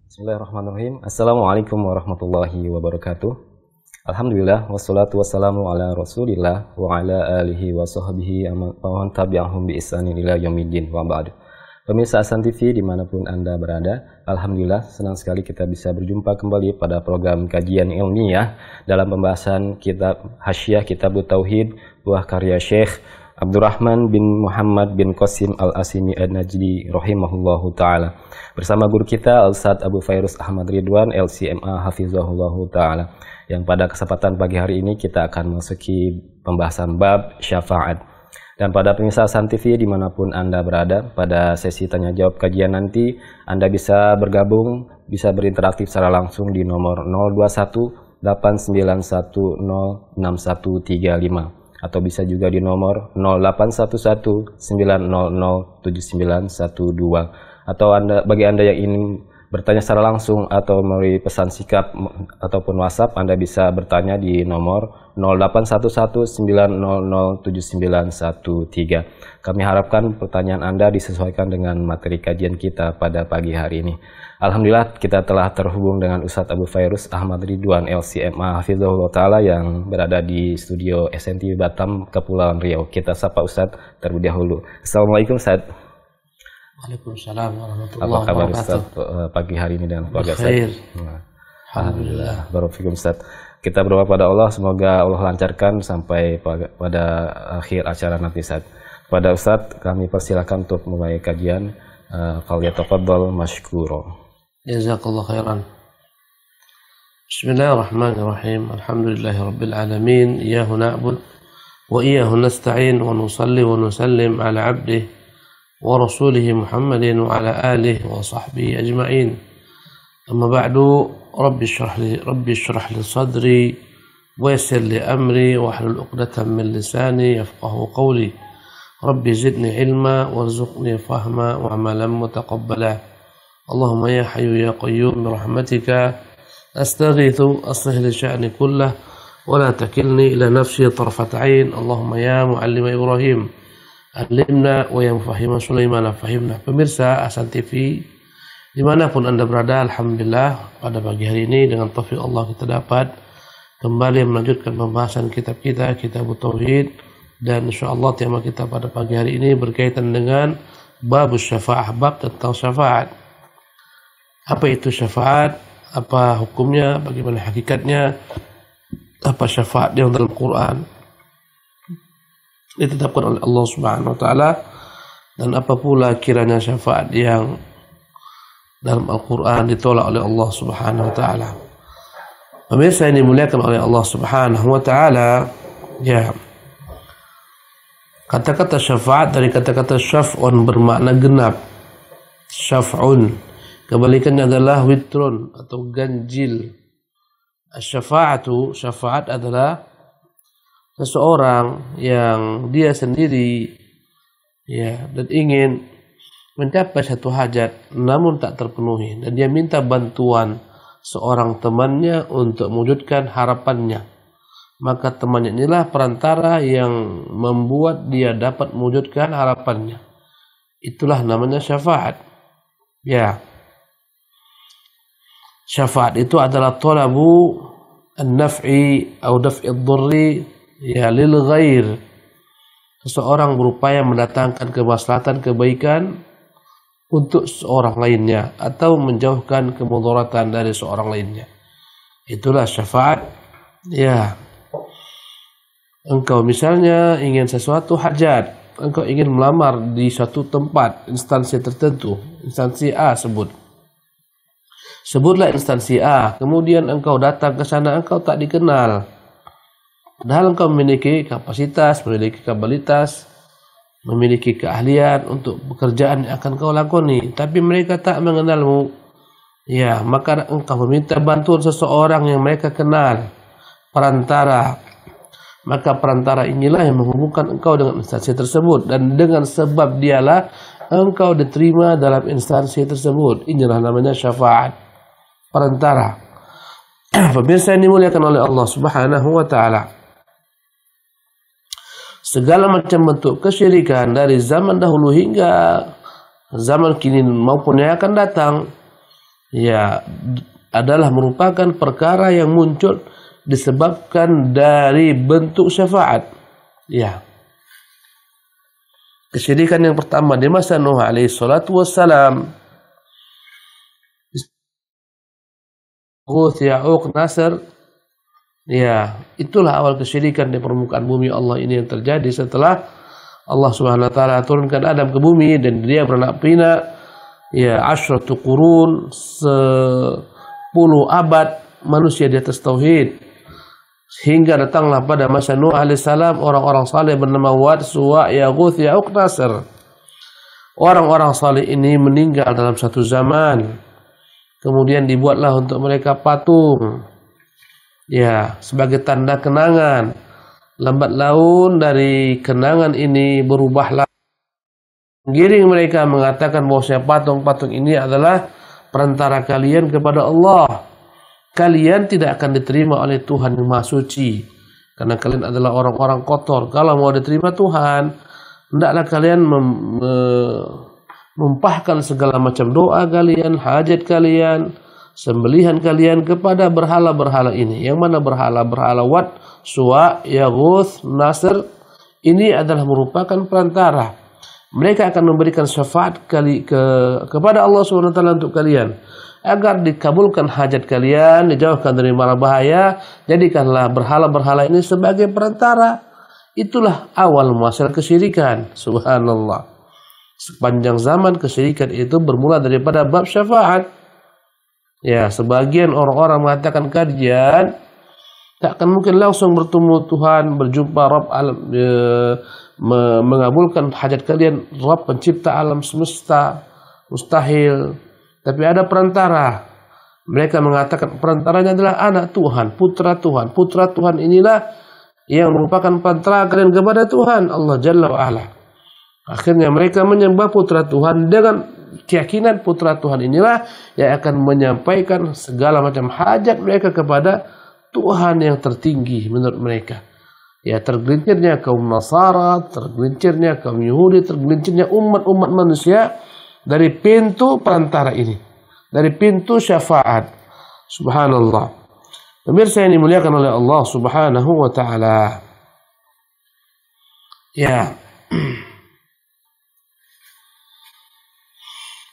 Bismillahirrahmanirrahim. Assalamualaikum warahmatullahi wabarakatuh. Alhamdulillah wassalatu wassalamu ala Rasulillah wa ala alihi wa sahbihi wa man tabi'ahum bi ihsanin ila yaumiddin wa ba'du. Pemirsa Ahsan TV dimanapun Anda berada, alhamdulillah senang sekali kita bisa berjumpa kembali pada program kajian ilmiah dalam pembahasan kitab Hasyiah Kitabut Tauhid buah karya Syekh Abdurrahman bin Muhammad bin Qasim Al-Asimi An-Najdi rahimahullahu ta'ala. Bersama guru kita Al-Ustadz Abu Fairuz Ahmad Ridwan LCMA hafizahullahu ta'ala. Yang pada kesempatan pagi hari ini kita akan memasuki pembahasan bab syafaat. Dan pada pemirsa Ahsan TV dimanapun Anda berada, pada sesi tanya jawab kajian nanti Anda bisa bergabung, bisa berinteraksi secara langsung di nomor 021 891 06135. Atau bisa juga di nomor 0811 900 7912. Atau bagi Anda yang ingin bertanya secara langsung atau melalui pesan sikap ataupun WhatsApp, Anda bisa bertanya di nomor 0811 900 7913. Kami harapkan pertanyaan Anda disesuaikan dengan materi kajian kita pada pagi hari ini. Alhamdulillah kita telah terhubung dengan Ustadz Abu Fairuz Ahmad Ridwan LCMA hafizahullah ta'ala yang berada di studio SNTV Batam, Kepulauan Riau. Kita sapa Ustadz terlebih dahulu. Assalamualaikum Ustadz. Waalaikumsalam warahmatullahi wabarakatuh. Apa kabar wabarakatuh. Ustadz pagi hari ini dengan keluarga Khair. Alhamdulillah. Barakallahu Ustadz. Kita berdoa pada Allah semoga Allah lancarkan sampai pada akhir acara nanti Ustadz. Pada Ustadz kami persilakan untuk memulai kajian. Falyatafaddal mashkura. Jazakallahu khairan. Bismillahirrahmanirrahim. Alhamdulillahi rabbil alamin. Iyyahu na'bud wa iyyahu nasta'in wa nusalli wa nusallim ala 'abdihi wa rasulihi Muhammadin wa ala alihi wa sahbihi ajma'in. Amma ba'du, rabbi shrah li sadri wa yassir li amri wa hlul 'uqdatam min lisani yafqahu qawli. Rabbi zidni ilma warzuqni fahma wa amalan mutaqabbala. Allahumma ya hayyu ya qayyum birahmatika astaghithu aslih li sya'ni kullah wa la takilni ila nafsi tarfat 'ain. Allahumma ya muallima Ibrahim alimna wa ya mufahhima Sulaiman fahimna. Pemirsa Ahsan TV dimanapun Anda berada, alhamdulillah pada pagi hari ini dengan taufik Allah kita dapat kembali melanjutkan pembahasan kitab kita, Kitabut Tauhid, dan insyaallah tema kita pada pagi hari ini berkaitan dengan bab syafaat, bab tentang syafaat. Apa itu syafaat? Apa hukumnya? Bagaimana hakikatnya? Apa syafaat yang dalam Quran ditetapkan oleh Allah Subhanahu wa taala, dan apa pula kiranya syafaat yang dalam Al-Quran ditolak oleh Allah Subhanahu wa taala. Pemirsa yang dimuliakan oleh Allah Subhanahu wa taala, ya, kata-kata syafaat dari kata-kata syaf'un bermakna genap. Syaf'un kebalikannya adalah witrun atau ganjil. Asy-syafa'atu, syafaat adalah seseorang yang dia sendiri ya dan ingin mencapai satu hajat namun tak terpenuhi, dan dia minta bantuan seorang temannya untuk mewujudkan harapannya. Maka temannya inilah perantara yang membuat dia dapat mewujudkan harapannya. Itulah namanya syafaat. Ya. Syafaat itu adalah talabu an-naf'i atau daf'i ad-dharri ya lil ghair. Seseorang berupaya mendatangkan kemaslahatan, kebaikan untuk seorang lainnya atau menjauhkan kemudaratan dari seorang lainnya. Itulah syafaat. Ya. Engkau misalnya ingin sesuatu hajat, engkau ingin melamar di suatu tempat, instansi tertentu, instansi A sebutlah instansi A, kemudian engkau datang ke sana, engkau tak dikenal, padahal engkau memiliki kapasitas, memiliki kapabilitas, memiliki keahlian untuk pekerjaan yang akan kau lakoni, tapi mereka tak mengenalmu. Ya, maka engkau meminta bantuan seseorang yang mereka kenal, perantara. Maka perantara inilah yang menghubungkan engkau dengan instansi tersebut, dan dengan sebab dialah engkau diterima dalam instansi tersebut. Inilah namanya syafaat, perantara. Pemirsa yang dimuliakan oleh Allah Subhanahu wa taala, segala macam bentuk kesyirikan dari zaman dahulu hingga zaman kini maupun yang akan datang ya adalah merupakan perkara yang muncul disebabkan dari bentuk syafaat. Ya. Kesyirikan yang pertama di masa Nuh alaihi salatu wassalam, Ghuth, Ya'uq, Nasr, ya, itulah awal kesyirikan di permukaan bumi Allah ini yang terjadi setelah Allah Subhanahu wa taala turunkan Adam ke bumi dan dia beranak pinak, ya, asyratu qurun, 10 abad manusia di atas tauhid. Hingga datanglah pada masa Nuh alaihissalam orang-orang saleh bernama Wad, Suwa, Yaghuth, Ya'uq, Nasr. Orang-orang saleh ini meninggal dalam satu zaman. Kemudian dibuatlah untuk mereka patung, ya, sebagai tanda kenangan. Lambat laun dari kenangan ini berubahlah. Menggiring mereka mengatakan bahwa patung-patung ini adalah perantara kalian kepada Allah. Kalian tidak akan diterima oleh Tuhan yang Maha Suci, karena kalian adalah orang-orang kotor. Kalau mau diterima Tuhan, hendaklah kalian menumpahkan segala macam doa kalian, hajat kalian, sembelihan kalian kepada berhala-berhala ini. Yang mana berhala-berhala Wad, Suwa, Yaghuth, Nasr ini adalah merupakan perantara. Mereka akan memberikan syafaat kepada Allah SWT untuk kalian agar dikabulkan hajat kalian, dijauhkan dari mara bahaya. Jadikanlah berhala-berhala ini sebagai perantara. Itulah awal muasal kesyirikan. Subhanallah. Sepanjang zaman kesyirikan itu bermula daripada bab syafaat. Ya, sebagian orang-orang mengatakan kalian tak akan mungkin langsung bertemu Tuhan, berjumpa Rabb alam, mengabulkan hajat kalian, Rabb pencipta alam semesta, mustahil. Tapi ada perantara. Mereka mengatakan perantaranya adalah anak Tuhan, putra Tuhan. Putra Tuhan inilah yang merupakan perantara kalian kepada Tuhan, Allah Jalla wa'ala. Akhirnya mereka menyembah putra Tuhan dengan keyakinan putra Tuhan inilah yang akan menyampaikan segala macam hajat mereka kepada Tuhan yang tertinggi menurut mereka. Ya, tergelincirnya kaum Nasara, tergelincirnya kaum Yahudi, tergelincirnya umat-umat manusia dari pintu perantara ini, dari pintu syafaat. Subhanallah. Pemirsa yang dimuliakan oleh Allah Subhanahu wa taala. Ya.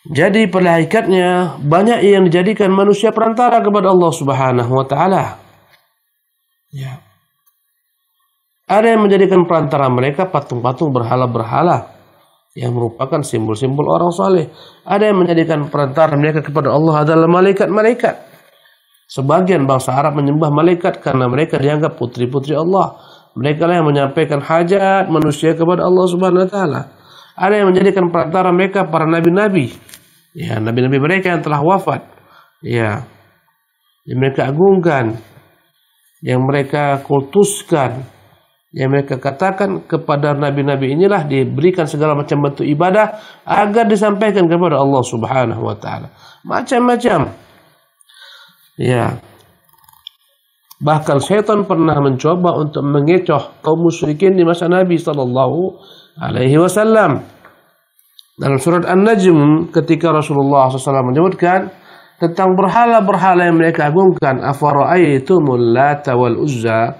Jadi pada hakikatnya banyak yang dijadikan manusia perantara kepada Allah Subhanahu wa taala. Ya. Ada yang menjadikan perantara mereka patung-patung berhala-berhala yang merupakan simbol-simbol orang saleh. Ada yang menjadikan perantara mereka kepada Allah adalah malaikat-malaikat. Sebagian bangsa Arab menyembah malaikat karena mereka dianggap putri-putri Allah. Mereka lah yang menyampaikan hajat manusia kepada Allah Subhanahu wa taala. Ada yang menjadikan perantara mereka para nabi-nabi. Ya, nabi-nabi mereka yang telah wafat. Ya. Yang mereka agungkan, yang mereka kultuskan, yang mereka katakan kepada nabi-nabi inilah diberikan segala macam bentuk ibadah agar disampaikan kepada Allah Subhanahu wa taala. Macam-macam. Ya. Bahkan syaitan pernah mencoba untuk mengecoh kaum musyrikin di masa Nabi sallallahu alaihi wasallam. Dalam surat An-Najm ketika Rasulullah SAW menyebutkan tentang berhala-berhala yang mereka agungkan, afara'aitumul Lata wal Uzza,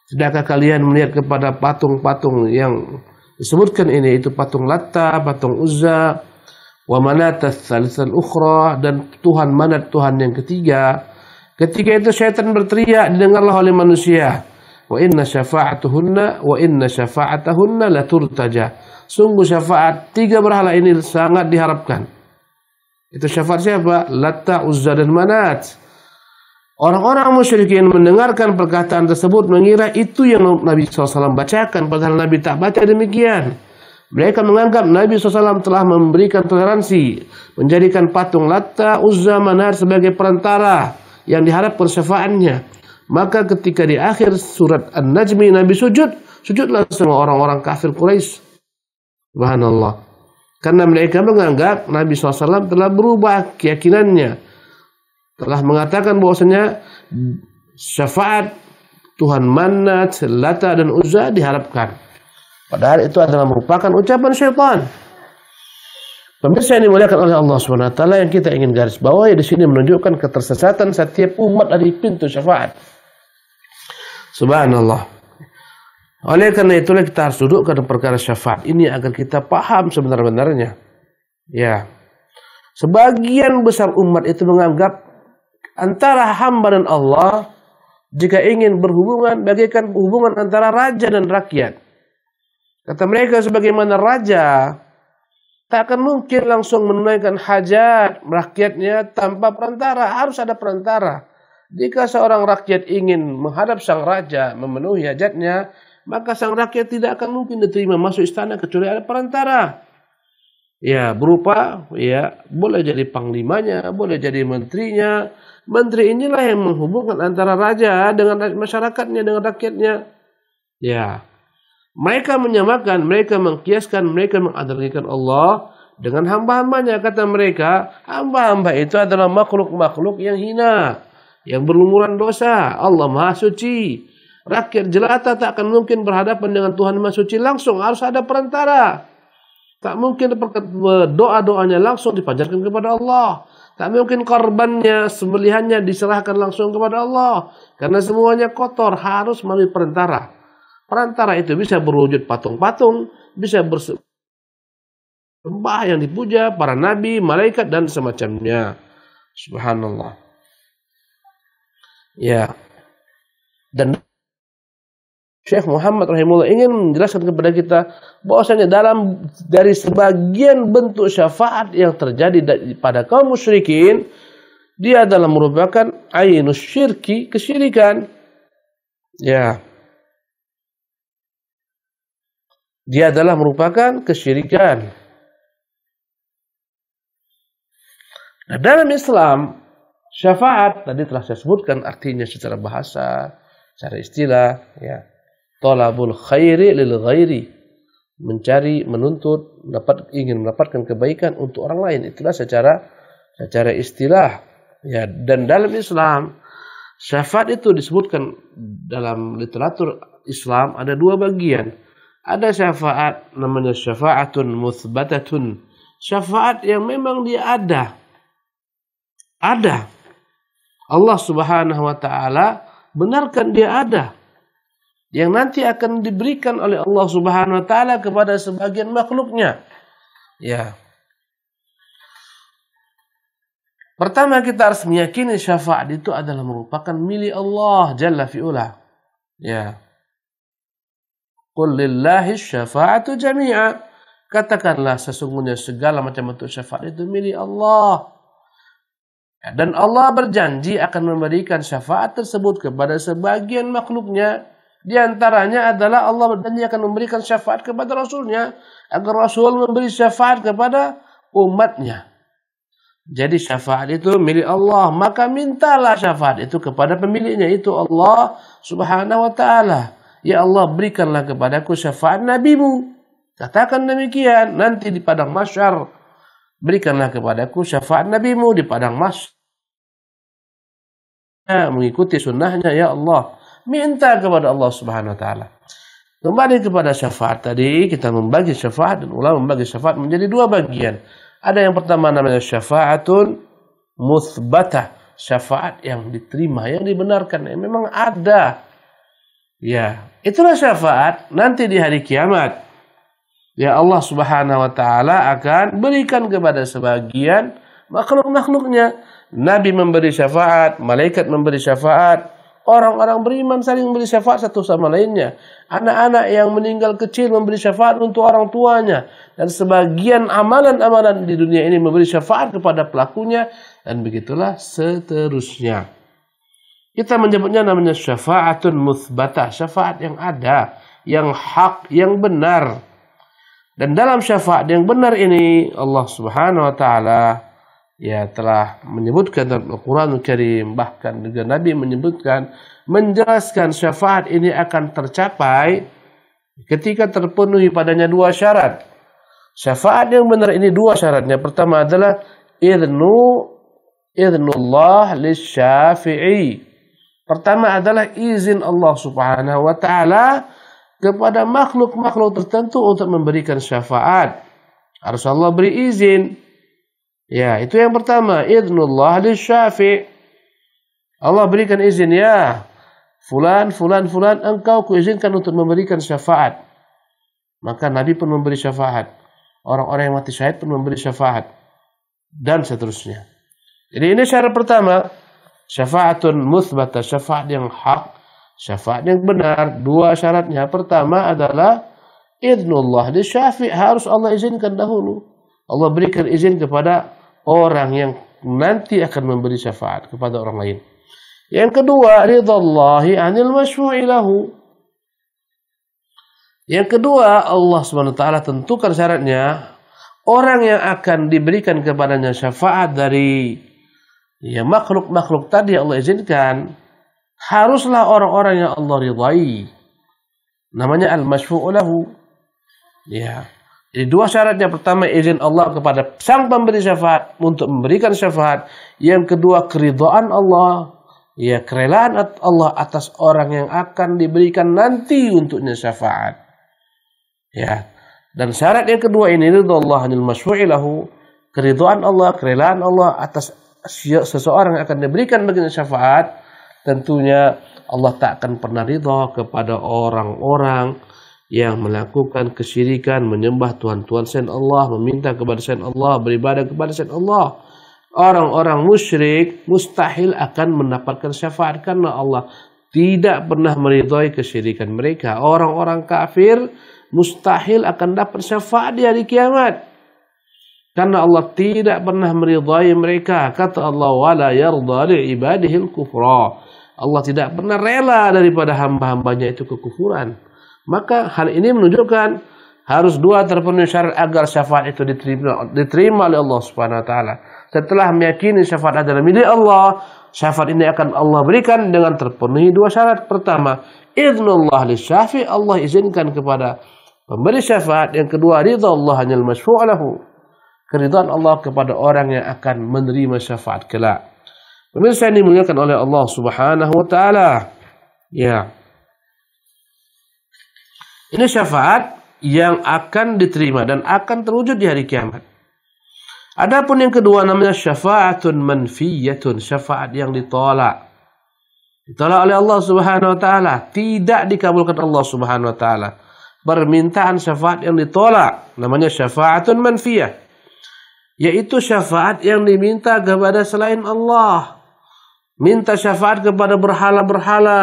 tidakkah kalian melihat kepada patung-patung yang disebutkan ini, itu patung Latta, patung Uzza, wa Manat ats-tsalisal ukhra, dan Tuhan Manat, Tuhan yang ketiga. Ketika itu syaitan berteriak, didengarlah oleh manusia, wa inna syafa'atahunna la turtaja. Sungguh syafaat tiga berhala ini sangat diharapkan. Itu syafaat siapa? Latta, Uzza, dan Manat. Orang-orang musyrikin mendengarkan perkataan tersebut mengira itu yang Nabi SAW bacakan, padahal Nabi tak baca demikian. Mereka menganggap Nabi SAW telah memberikan toleransi, menjadikan patung Latta, Uzza, Manat sebagai perantara yang diharapkan syafaatnya. Maka ketika di akhir surat An-Najmi Nabi sujudlah semua orang-orang kafir Quraisy. Subhanallah. Karena mereka menganggap Nabi SAW telah berubah keyakinannya, telah mengatakan bahwasanya syafaat Tuhan Manat, Lata, dan Uzza diharapkan. Padahal itu adalah merupakan ucapan syaitan. Pemirsa yang dimuliakan oleh Allah Subhanahu wa taala, yang kita ingin garis bawahi di sini menunjukkan ketersesatan setiap umat dari pintu syafaat. Subhanallah. Oleh karena itulah kita harus dudukkan perkara syafaat ini agar kita paham sebenar-benarnya. Ya. Sebagian besar umat itu menganggap antara hamba dan Allah jika ingin berhubungan bagaikan hubungan antara raja dan rakyat. Kata mereka, sebagaimana raja tak akan mungkin langsung menunaikan hajat rakyatnya tanpa perantara, harus ada perantara. Jika seorang rakyat ingin menghadap sang raja memenuhi hajatnya, maka sang rakyat tidak akan mungkin diterima masuk istana kecuali ada perantara. Ya, berupa ya boleh jadi panglimanya, boleh jadi menterinya. Menteri inilah yang menghubungkan antara raja dengan masyarakatnya, dengan rakyatnya. Ya. Mereka menyamakan, mereka mengkiaskan, mereka menganalogikan Allah dengan hamba-hambanya. Kata mereka, hamba-hamba itu adalah makhluk-makhluk yang hina, yang berlumuran dosa. Allah Maha Suci. Rakyat jelata tak akan mungkin berhadapan dengan Tuhan Maha Suci langsung, harus ada perantara. Tak mungkin doa-doanya langsung dipanjatkan kepada Allah. Tak mungkin korbannya, sembelihannya diserahkan langsung kepada Allah. Karena semuanya kotor, harus melalui perantara. Perantara itu bisa berwujud patung-patung, bisa bersembah yang dipuja, para nabi, malaikat, dan semacamnya. Subhanallah. Ya. Dan Syekh Muhammad rahimahullah ingin menjelaskan kepada kita bahwasanya dari sebagian bentuk syafaat yang terjadi pada kaum musyrikin, dia adalah merupakan ainus syirki, kesyirikan. Ya. Dia adalah merupakan kesyirikan. Nah, dalam Islam, syafaat tadi telah saya sebutkan artinya secara bahasa, secara istilah, ya. Talabul khairi lil ghairi. Mencari, menuntut, ingin mendapatkan kebaikan untuk orang lain. Itulah secara istilah. Ya, dan dalam Islam, syafaat itu disebutkan dalam literatur Islam ada dua bagian. Ada syafaat namanya syafaatun muthbatatun. Syafaat yang memang dia ada. Ada. Allah Subhanahu wa taala benarkan dia ada. Yang nanti akan diberikan oleh Allah Subhanahu wa taala kepada sebagian makhluknya. Ya. Pertama kita harus meyakini syafaat itu adalah merupakan milik Allah Jalla fi'ula. Ya. Qul lillahi syafa'atu jami'a. Katakanlah sesungguhnya segala macam bentuk syafaat itu milik Allah. Dan Allah berjanji akan memberikan syafaat tersebut kepada sebagian makhluknya. Di antaranya adalah Allah berjanji akan memberikan syafaat kepada Rasulnya. Agar Rasul memberi syafaat kepada umatnya. Jadi syafaat itu milik Allah. Maka mintalah syafaat itu kepada pemiliknya. Itu Allah Subhanahu wa ta'ala. Ya Allah, berikanlah kepadaku syafaat nabimu. Katakan demikian. Nanti di padang mahsyar, berikanlah kepadaku syafaat nabimu di padang mahsyar. Mengikuti sunnahnya, ya Allah. Minta kepada Allah Subhanahu wa ta'ala. Kembali kepada syafaat tadi, kita membagi syafaat dan ulama membagi syafaat menjadi dua bagian. Ada yang pertama namanya syafaatun muthbatah. Syafaat yang diterima, yang dibenarkan, yang memang ada. Ya, itulah syafaat nanti di hari kiamat. Ya, Allah Subhanahu wa ta'ala akan berikan kepada sebagian makhluk-makhluknya. Nabi memberi syafaat, malaikat memberi syafaat, orang-orang beriman saling memberi syafaat satu sama lainnya. Anak-anak yang meninggal kecil memberi syafaat untuk orang tuanya. Dan sebagian amalan-amalan di dunia ini memberi syafaat kepada pelakunya. Dan begitulah seterusnya. Kita menyebutnya namanya syafaatun muthbatah. Syafaat yang ada, yang hak, yang benar. Dan dalam syafaat yang benar ini, Allah Subhanahu wa ta'ala ya telah menyebutkan dalam Al-Quranul Karim, bahkan juga Nabi menyebutkan, menjelaskan syafaat ini akan tercapai ketika terpenuhi padanya dua syarat. Syafaat yang benar ini dua syaratnya. Pertama adalah idnullah lisyafi'i. Pertama adalah izin Allah Subhanahu wa ta'ala kepada makhluk-makhluk tertentu untuk memberikan syafaat. Harus Allah beri izin. Ya, itu yang pertama, idznullah lisyafi'. Allah berikan izin, ya fulan, engkau kuizinkan untuk memberikan syafaat. Maka Nabi pun memberi syafaat. Orang-orang yang mati syahid pun memberi syafaat. Dan seterusnya. Jadi ini syarat pertama. Syafaatun muthbata, syafaat yang hak, syafaat yang benar. Dua syaratnya. Pertama adalah idznullah lisyafi'. Harus Allah izinkan dahulu. Allah berikan izin kepada orang yang nanti akan memberi syafaat kepada orang lain. Yang kedua, ridallahi 'anil masyfu'i lahu. Yang kedua, Allah SWT tentukan syaratnya, orang yang akan diberikan kepadanya syafaat dari makhluk-makhluk tadi Allah izinkan, haruslah orang-orang yang Allah ridai. Namanya al-masyfu'u lahu. Ya. Jadi dua syaratnya, pertama izin Allah kepada sang pemberi syafaat untuk memberikan syafaat. Yang kedua, keridhaan Allah, ya kerelaan Allah atas orang yang akan diberikan nanti untuknya syafaat. Ya. Dan syarat yang kedua ini, ridha Allah 'anil masyfu'i lahu, keridhaan Allah, kerelaan Allah atas seseorang yang akan diberikan baginya syafaat. Tentunya Allah tak akan pernah ridha kepada orang-orang yang melakukan kesyirikan, menyembah Tuhan-Tuhan selain Allah, meminta kepada selain Allah, beribadah kepada selain Allah. Orang-orang musyrik mustahil akan mendapatkan syafaat karena Allah tidak pernah meridhai kesyirikan mereka. Orang-orang kafir mustahil akan dapat syafaat di hari kiamat karena Allah tidak pernah meridhai mereka. Kata Allah, wala yarda li ibadihi al-kufra. Allah tidak pernah rela daripada hamba-hambanya itu kekufuran. Maka hal ini menunjukkan harus dua terpenuhi syarat agar syafaat itu diterima oleh Allah Subhanahu wa taala. Setelah meyakini syafaat adalah milik Allah, syafaat ini akan Allah berikan dengan terpenuhi dua syarat. Pertama, idznullah lisyafi', Allah izinkan kepada pemberi syafaat. Yang kedua, ridha Allah 'anil masyfu' lahu, keridhaan Allah kepada orang yang akan menerima syafaat kelak. Pemirsa ini dimuliakan oleh Allah Subhanahu wa taala. Ya. Ini syafaat yang akan diterima dan akan terwujud di hari kiamat. Adapun yang kedua namanya syafaatun manfiyatun, syafaat yang ditolak. Ditolak oleh Allah Subhanahu wa taala, tidak dikabulkan Allah Subhanahu wa taala. Permintaan syafaat yang ditolak namanya syafaatun manfiyah, yaitu syafaat yang diminta kepada selain Allah. Minta syafaat kepada berhala-berhala.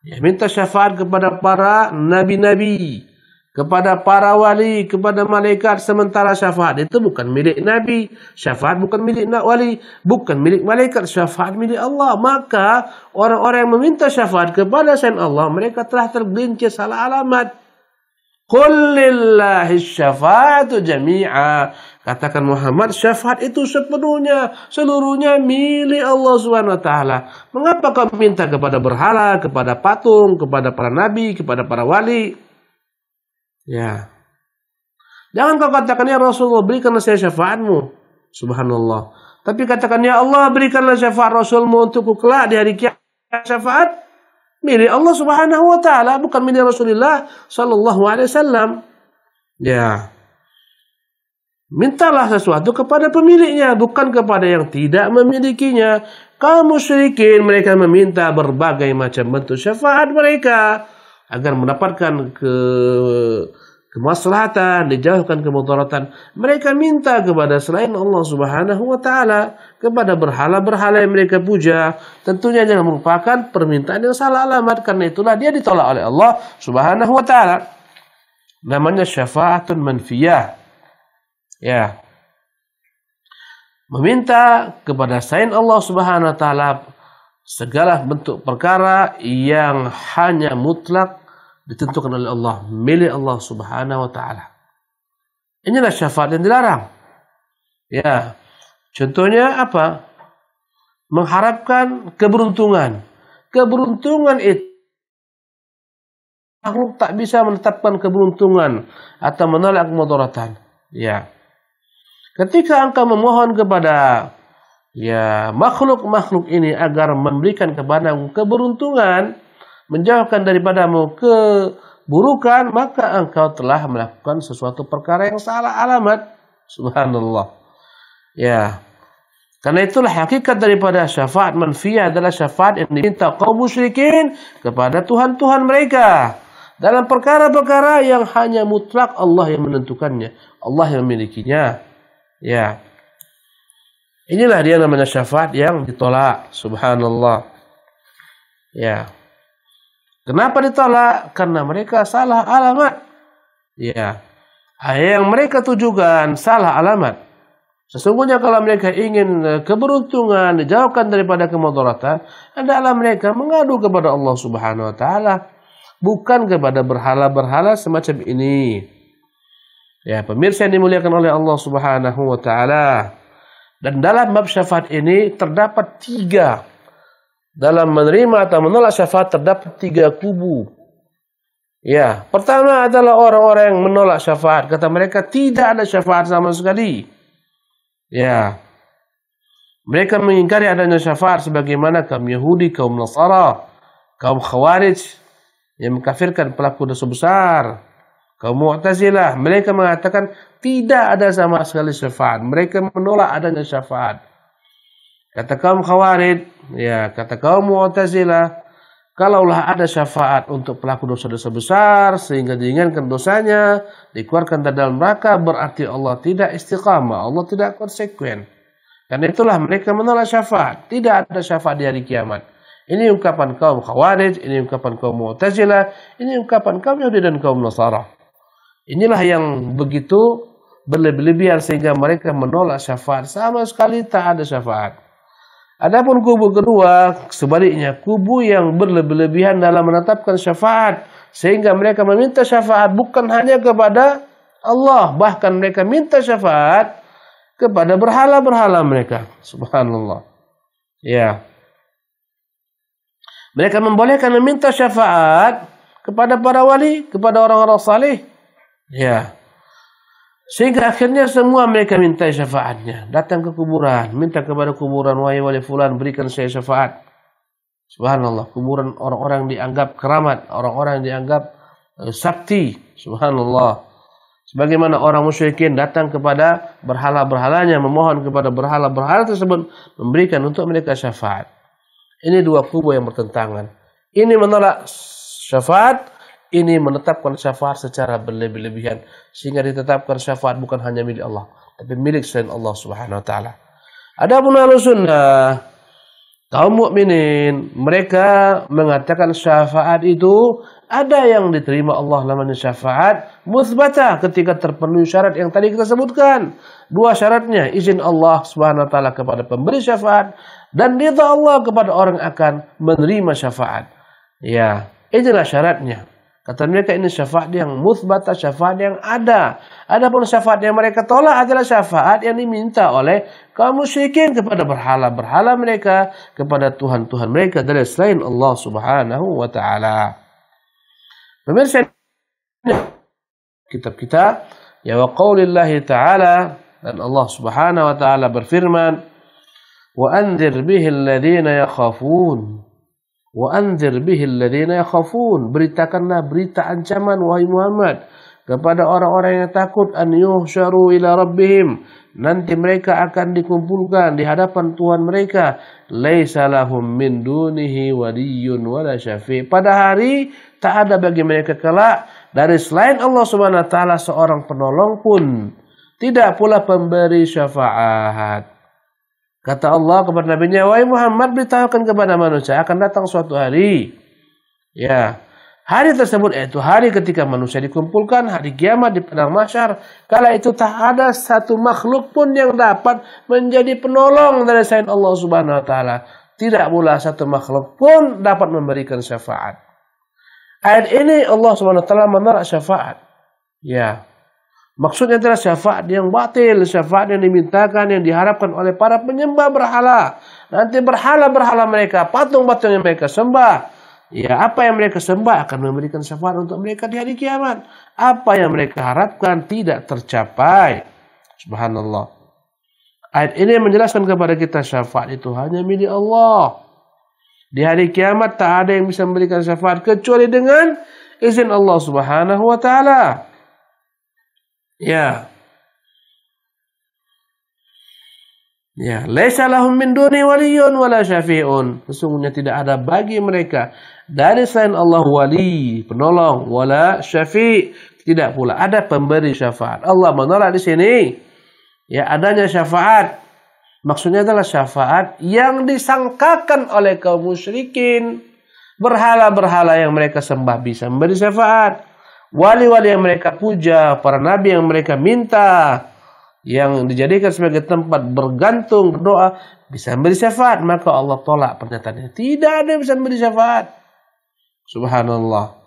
Ya, minta syafaat kepada para nabi-nabi, kepada para wali, kepada malaikat, sementara syafaat itu bukan milik nabi, syafaat bukan milik wali, bukan milik malaikat, syafaat milik Allah. Maka orang-orang yang meminta syafaat kepada selain Allah, mereka telah tergelincir salah alamat. Qul lillahi syafa'atu jami'a. Katakan Muhammad, syafaat itu seluruhnya milik Allah Subhanahu wa taala. Mengapa kau minta kepada berhala, kepada patung, kepada para nabi, kepada para wali? Ya. Jangan kau katakan, ya Rasulullah, berikanlah saya syafaatmu. Subhanallah. Tapi katakan, ya Allah, berikanlah syafaat Rasulmu untukku kelak di hari kiamat. Syafaat milik Allah Subhanahu wa taala, bukan milik Rasulullah sallallahu alaihi wasallam. Ya. Mintalah sesuatu kepada pemiliknya, bukan kepada yang tidak memilikinya. Kaum musyrikin, mereka meminta berbagai macam bentuk syafaat mereka agar mendapatkan kemaslahatan, dijauhkan kemudaratan. Mereka minta kepada selain Allah Subhanahu wa taala, kepada berhala-berhala yang mereka puja. Tentunya jangan merupakan permintaan yang salah alamat, karena itulah dia ditolak oleh Allah Subhanahu wa taala. Namanya syafaatun manfiyah. Ya. Meminta kepada selain Allah Subhanahu wa taala segala bentuk perkara yang hanya mutlak ditentukan oleh Allah, milik Allah Subhanahu wa taala. Inilah syafaat yang dilarang. Ya. Contohnya apa? Mengharapkan keberuntungan. Keberuntungan itu makhluk tak bisa menetapkan keberuntungan atau menolak kemudaratan. Ya. Ketika engkau memohon kepada makhluk-makhluk ini agar memberikan kepadamu keberuntungan, menjauhkan daripadamu keburukan, maka engkau telah melakukan sesuatu perkara yang salah alamat. Subhanallah. Ya. Karena itulah hakikat daripada syafaat manfiyah adalah syafaat yang diminta kaum musyrikin kepada Tuhan-Tuhan mereka dalam perkara-perkara yang hanya mutlak Allah yang menentukannya, Allah yang memilikinya. Ya. Inilah dia namanya syafaat yang ditolak. Subhanallah. Ya. Kenapa ditolak? Karena mereka salah alamat. Ya. Yang mereka tujukan salah alamat. Sesungguhnya kalau mereka ingin keberuntungan dijauhkan daripada kemudaratan, hendaklah mereka mengadu kepada Allah Subhanahu wa taala, bukan kepada berhala-berhala semacam ini. Ya, pemirsa yang dimuliakan oleh Allah Subhanahu wa taala. Dan dalam bab syafaat ini terdapat 3. Dalam menerima atau menolak syafaat terdapat 3 kubu. Ya, pertama adalah orang-orang yang menolak syafaat. Kata mereka tidak ada syafaat sama sekali. Ya, mereka mengingkari adanya syafaat sebagaimana kaum Yahudi, kaum Nasara, kaum Khawarij yang mengkafirkan pelaku dosa besar. Kaum Mu'tazilah, mereka mengatakan tidak ada sama sekali syafaat. Mereka menolak adanya syafaat. Kata kaum Khawarij, ya, kata kaum Mu'tazilah, kalaulah ada syafaat untuk pelaku dosa-dosa besar sehingga diinginkan dosanya dikeluarkan dari dalam neraka, berarti Allah tidak istiqamah, Allah tidak konsekuen. Karena itulah mereka menolak syafaat. Tidak ada syafaat di hari kiamat. Ini ungkapan kaum Khawarij, ini ungkapan kaum Mu'tazilah, ini ungkapan kaum Yahudi dan kaum Nasara. Inilah yang begitu berlebihan sehingga mereka menolak syafaat. Sama sekali tak ada syafaat. Adapun kubu kedua, sebaliknya, kubu yang berlebihan dalam menetapkan syafaat, sehingga mereka meminta syafaat bukan hanya kepada Allah, bahkan mereka minta syafaat kepada berhala-berhala mereka. Subhanallah. Ya. Mereka membolehkan meminta syafaat kepada para wali, kepada orang-orang saleh. Ya. Sehingga akhirnya semua mereka minta syafaatnya. Datang ke kuburan, minta kepada kuburan, wahai wali fulan, berikan saya syafaat. Subhanallah, kuburan orang-orang dianggap keramat, orang-orang dianggap sakti. Subhanallah. Sebagaimana orang musyrikin datang kepada berhala-berhalanya, memohon kepada berhala-berhala tersebut memberikan untuk mereka syafaat. Ini 2 kubu yang bertentangan. Ini menolak syafaat, ini menetapkan syafaat secara berlebihan, sehingga ditetapkan syafaat bukan hanya milik Allah, tapi milik selain Allah Subhanahu wa taala. Adapun Ahlussunnah, kaum mukminin, mereka mengatakan syafaat itu ada yang diterima Allah namanya syafaat mutsbatah ketika terpenuhi syarat yang tadi kita sebutkan. 2 syaratnya, izin Allah Subhanahu wa taala kepada pemberi syafaat dan ridha Allah kepada orang yang akan menerima syafaat. Ya, inilah syaratnya. Kata mereka ini syafaat yang mutsbatah, syafaat yang ada. Adapun syafaat yang mereka tolak adalah syafaat yang diminta oleh kaum musyrikin kepada berhala-berhala mereka, kepada Tuhan-Tuhan mereka dari selain Allah Subhanahu wa taala. Pemirsa kitab kita, ya wa qaulillahi ta'ala, dan Allah Subhanahu wa taala berfirman, wa anzir bihi alladhina yakhafun. Wa anzir bihi alladhina yakhafun, beritakanlah berita ancaman wahai Muhammad kepada orang-orang yang takut, an yuhsyaru ila rabbihim, nanti mereka akan dikumpulkan di hadapan Tuhan mereka, laisa lahum min dunihi waliyyun wala syafi', pada hari tak ada bagi mereka kelak dari selain Allah Subhanahu wa taala seorang penolong pun, tidak pula pemberi syafaat. Kata Allah kepada Nabi-Nya, wahai Muhammad, beritahukan kepada manusia akan datang suatu hari. Ya, hari tersebut yaitu hari ketika manusia dikumpulkan, hari kiamat di padang mahsyar. Kala itu tak ada satu makhluk pun yang dapat menjadi penolong dari selain Allah Subhanahu wa taala. Tidak pula satu makhluk pun dapat memberikan syafaat. Ayat ini Allah Subhanahu wa taala menolak syafaat. Ya. Maksudnya adalah syafaat yang batil, syafaat yang dimintakan, yang diharapkan oleh para penyembah berhala. Nanti berhala-berhala mereka, patung-patung yang mereka sembah, ya, apa yang mereka sembah akan memberikan syafaat untuk mereka di hari kiamat. Apa yang mereka harapkan tidak tercapai. Subhanallah. Ayat ini menjelaskan kepada kita syafaat itu hanya milik Allah. Di hari kiamat tak ada yang bisa memberikan syafaat kecuali dengan izin Allah Subhanahu wa taala. Ya. Ya, laisa lahum min duni waliyyun wala syafi'un. Sesungguhnya tidak ada bagi mereka dari selain Allah wali, penolong, wala syafi', tidak pula ada pemberi syafaat. Allah menolak di sini ya adanya syafaat. Maksudnya adalah syafaat yang disangkakan oleh kaum musyrikin. Berhala-berhala yang mereka sembah bisa memberi syafaat. Wali-wali yang mereka puja, para nabi yang mereka minta, yang dijadikan sebagai tempat bergantung, berdoa, bisa memberi syafaat. Maka Allah tolak pernyataannya. Tidak ada yang bisa memberi syafaat. Subhanallah.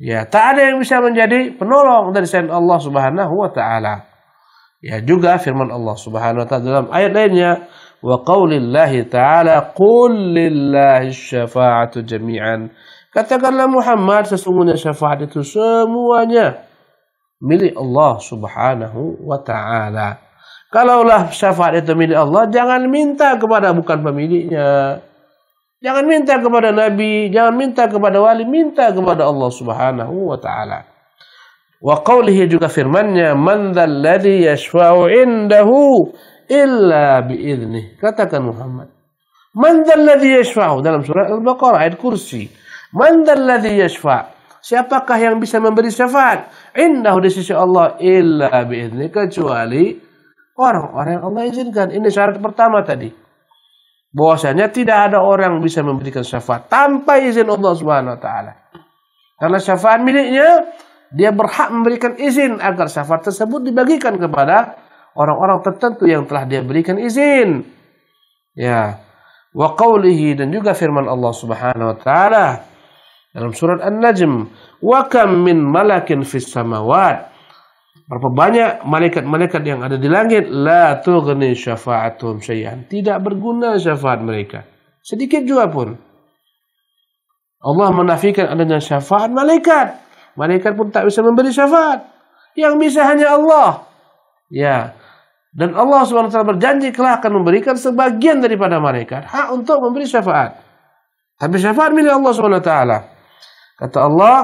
Ya, tak ada yang bisa menjadi penolong dari selain Allah Subhanahu wa taala. Ya, juga firman Allah Subhanahu wa taala dalam ayat lainnya, wa qaulillahi ta'ala qul lillahi syafa'atu jami'an. Katakanlah Muhammad, sesungguhnya syafaat itu semuanya milik Allah Subhanahu wa taala. Kalaulah syafaat itu milik Allah, jangan minta kepada bukan pemiliknya. Jangan minta kepada nabi, jangan minta kepada wali, minta kepada Allah Subhanahu wa taala. Wa qawlihi juga firman-Nya, man dzal ladzi yashfa'u indahu illa bi'idnih. Katakan Muhammad, man dzal ladzi yashfa'u dalam surah Al-Baqarah ayat kursi. Man dzal ladzi yashfa', siapakah yang bisa memberi syafaat indahu di sisi Allah illa bi'idnih, kecuali orang-orang yang Allah izinkan. Ini syarat pertama tadi. Bahwasanya tidak ada orang bisa memberikan syafaat tanpa izin Allah Subhanahu wa taala. Karena syafaat miliknya, dia berhak memberikan izin agar syafaat tersebut dibagikan kepada orang-orang tertentu yang telah dia berikan izin. Ya. Wa qawlihi, dan juga firman Allah Subhanahu wa taala dalam surat An-Najm, wa kam min malakin fis samawat. Berapa banyak malaikat-malaikat yang ada di langit, la tughni syafa'atuhum syai'an, tidak berguna syafaat mereka sedikit juga pun. Allah menafikan adanya syafaat malaikat. Malaikat pun tak bisa memberi syafaat. Yang bisa hanya Allah. Ya. Dan Allah SWT berjanji kelak akan memberikan sebagian daripada malaikat hak untuk memberi syafaat. Tapi syafaat milik Allah SWT. Kata Allah,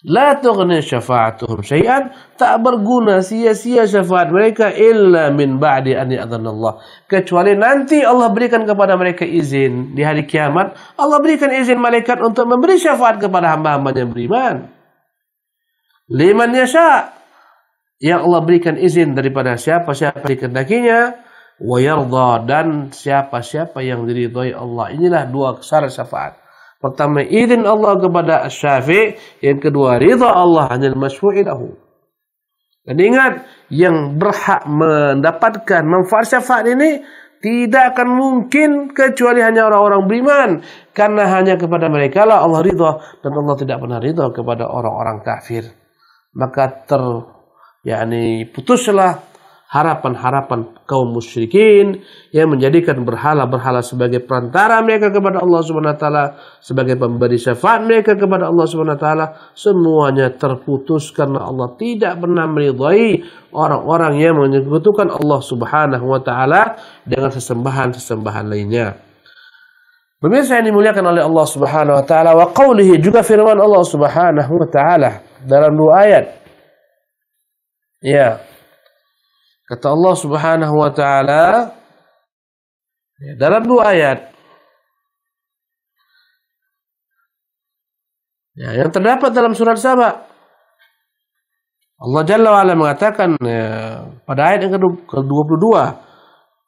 la tughni syafa'atuhum syai'an, tak berguna sia-sia syafaat mereka illa min ba'di an ya'dhana Allah, kecuali nanti Allah berikan kepada mereka izin di hari kiamat. Allah berikan izin malaikat untuk memberi syafaat kepada hamba-hambanya yang beriman. Liman yasha, yang Allah berikan izin daripada siapa-siapa dikehendakinya, wa yarda, dan siapa-siapa yang diridhai Allah. Inilah dua syarat syafaat. Pertama, izin Allah kepada asy-syafi', yang kedua, ridha Allah anil masyfu'i lahu. Dan ingat, yang berhak mendapatkan manfaat syafaat ini tidak akan mungkin kecuali hanya orang-orang beriman, karena hanya kepada mereka lah Allah ridha, dan Allah tidak pernah ridha kepada orang-orang kafir. Maka putuslah harapan-harapan kaum musyrikin yang menjadikan berhala-berhala sebagai perantara mereka kepada Allah Subhanahu wa taala, sebagai pemberi syafaat mereka kepada Allah Subhanahu wa taala. Semuanya terputus karena Allah tidak pernah meridhai orang-orang yang menyekutukan Allah Subhanahu wa taala dengan sesembahan-sesembahan lainnya. Pemirsa yang dimuliakan oleh Allah Subhanahu wa taala, wa qawlihi, juga firman Allah Subhanahu wa taala dalam dua ayat. Ya. Kata Allah Subhanahu wa taala dalam dua ayat, yang terdapat dalam surat Saba. Allah Jalla wa Ala mengatakan pada ayat yang ke-22,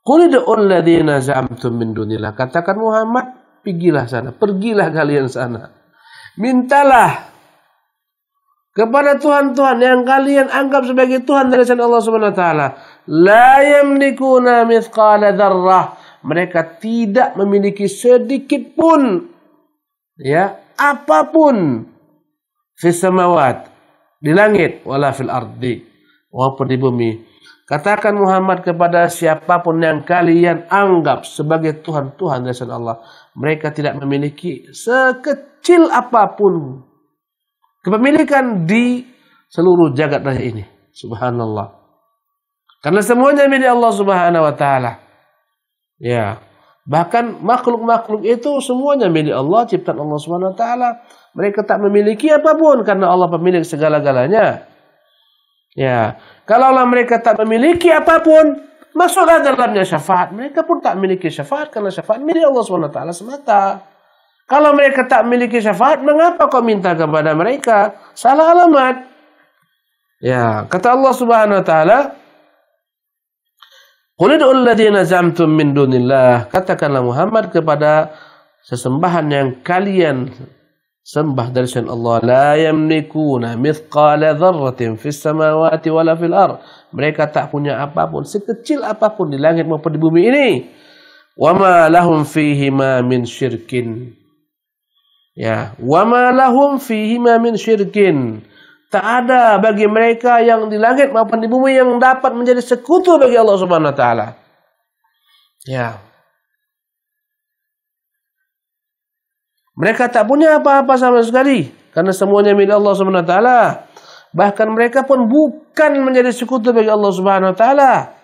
qul ud'ul ladzina za'amtum min dunillah. Katakan Muhammad, pergilah kalian sana. Mintalah kepada Tuhan-Tuhan yang kalian anggap sebagai Tuhan dari selain Allah Subhanahu wa taala. La yamlikuna mithqala dzarrah. Mereka tidak memiliki sedikit pun apapun fis samawat, di langit, wala fil ardi, walaupun di bumi. Katakan Muhammad kepada siapapun yang kalian anggap sebagai Tuhan-Tuhan dari selain Allah, mereka tidak memiliki sekecil apapun kepemilikan di seluruh jagat raya ini. Subhanallah. Karena semuanya milik Allah Subhanahu wa taala. Ya. Bahkan makhluk-makhluk itu semuanya milik Allah, ciptaan Allah Subhanahu wa taala. Mereka tak memiliki apapun karena Allah pemilik segala-galanya. Ya, kalaulah mereka tak memiliki apapun, masuklah dalamnya syafaat. Mereka pun tak memiliki syafaat karena syafaat milik Allah Subhanahu wa taala semata. Kalau mereka tak memiliki syafaat, mengapa kau minta kepada mereka? Salah alamat. Ya, kata Allah Subhanahu wa taala, "Qul ud'ul ladzina zamtum min dunillah." Katakanlah Muhammad kepada sesembahan yang kalian sembah dari selain Allah, la yamlikuna mithqala dzarratin fis samawati wala fil ard. Mereka tak punya apapun, sekecil apapun di langit maupun di bumi ini. Wa ma lahum fihi ma min syirkin. Ya, wa ma lahum fihi ma min syirkin. Tak ada bagi mereka yang di langit maupun di bumi yang dapat menjadi sekutu bagi Allah Subhanahu wa taala. Ya. Mereka tak punya apa-apa sama sekali karena semuanya milik Allah Subhanahu wa taala. Bahkan mereka pun bukan menjadi sekutu bagi Allah Subhanahu wa taala.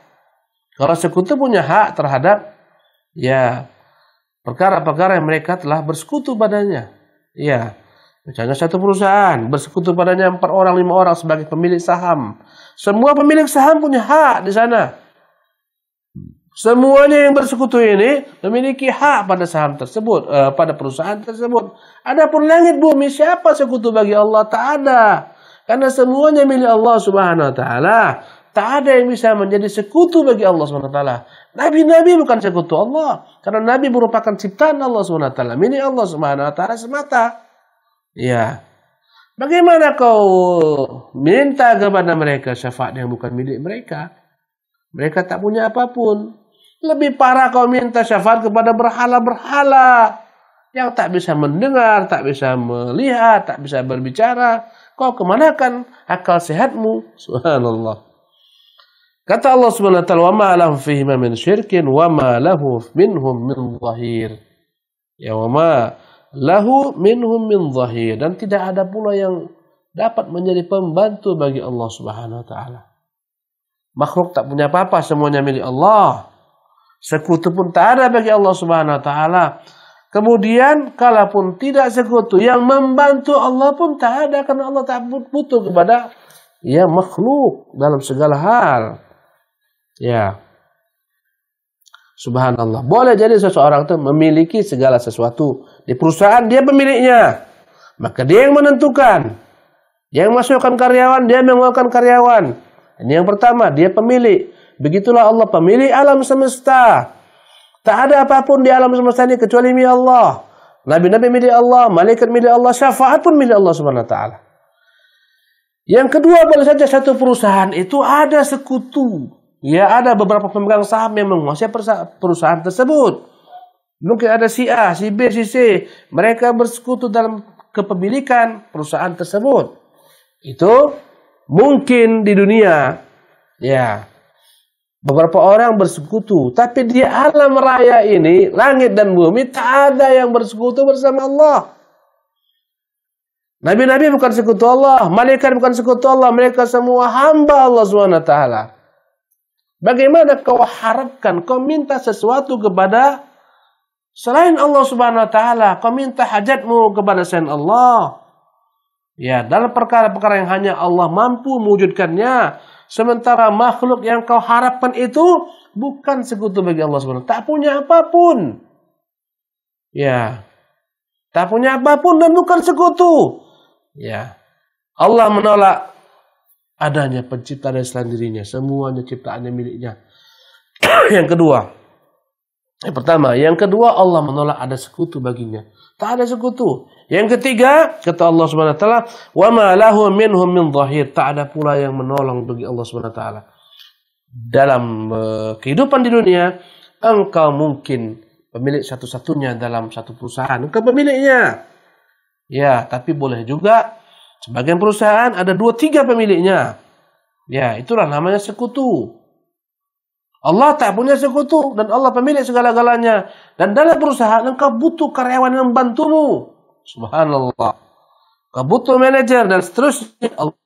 Kalau sekutu punya hak terhadap ya perkara-perkara yang mereka telah bersekutu padanya. Ya. Misalnya satu perusahaan bersekutu padanya 4 orang, 5 orang sebagai pemilik saham. Semua pemilik saham punya hak di sana. Semuanya yang bersekutu ini memiliki hak pada saham tersebut, pada perusahaan tersebut. Adapun langit bumi, siapa sekutu bagi Allah? Tak ada. Karena semuanya milik Allah Subhanahu wa taala. Tak ada yang bisa menjadi sekutu bagi Allah Subhanahu wa taala. Nabi-nabi bukan sekutu Allah, karena nabi merupakan ciptaan Allah Subhanahu wa taala, milik Allah Subhanahu wa taala semata. Ya. Bagaimana kau minta kepada mereka syafaat yang bukan milik mereka? Mereka tak punya apapun. Lebih parah kau minta syafaat kepada berhala-berhala yang tak bisa mendengar, tak bisa melihat, tak bisa berbicara. Kau kemanakan akal sehatmu? Subhanallah. Kata Allah Subhanahu wa taala, "Wa ma lahum fihi min syirkin wa ma lahu minhum min dhahir." Ya, wa ma lahu minhum min dhahir, dan tidak ada pula yang dapat menjadi pembantu bagi Allah Subhanahu wa taala. Makhluk tak punya apa-apa, semuanya milik Allah. Sekutu pun tak ada bagi Allah Subhanahu wa taala. Kemudian kalaupun tidak sekutu, yang membantu Allah pun tak ada karena Allah tak butuh kepada ya makhluk dalam segala hal. Ya. Subhanallah. Boleh jadi seseorang itu memiliki segala sesuatu. Di perusahaan dia pemiliknya. Maka dia yang menentukan. Dia yang masukkan karyawan, dia mengeluarkan karyawan. Ini yang pertama, dia pemilik. Begitulah Allah pemilik alam semesta. Tak ada apapun di alam semesta ini kecuali milik Allah. Nabi-nabi milik Allah, malaikat milik Allah, syafaat pun milik Allah Subhanahu wa taala. Yang kedua, boleh saja satu perusahaan itu ada sekutu. Ya, ada beberapa pemegang saham yang menguasai perusahaan tersebut. Mungkin ada si A, si B, si C. Mereka bersekutu dalam kepemilikan perusahaan tersebut. Itu mungkin di dunia. Ya. Beberapa orang bersekutu, tapi di alam raya ini, langit dan bumi, tak ada yang bersekutu bersama Allah. Nabi-nabi bukan sekutu Allah, malaikat bukan sekutu Allah, mereka semua hamba Allah SWT. Bagaimana kau harapkan, kau minta sesuatu kepada selain Allah SWT, kau minta hajatmu kepada selain Allah. Ya, dalam perkara-perkara yang hanya Allah mampu mewujudkannya. Sementara makhluk yang kau harapkan itu bukan sekutu bagi Allah SWT. Tak punya apapun. Ya. Tak punya apapun dan bukan sekutu. Ya. Allah menolak adanya pencipta dari selain dirinya. Semuanya ciptaannya miliknya. Yang kedua. Yang pertama. Yang kedua, Allah menolak ada sekutu baginya. Tak ada sekutu. Yang ketiga, kata Allah Subhanahu wa taala, "Wa ma lahu minhum min dhahir." Tak ada pula yang menolong bagi Allah Subhanahu wa taala. Dalam kehidupan di dunia, engkau mungkin pemilik satu-satunya dalam satu perusahaan, engkau pemiliknya. Ya, tapi boleh juga sebagian perusahaan ada 2-3 pemiliknya. Ya, itulah namanya sekutu. Allah tak punya sekutu dan Allah pemilik segala-galanya. Dan dalam perusahaan engkau butuh karyawan yang membantumu. Subhanallah. Kau butuh manajer dan seterusnya. Allah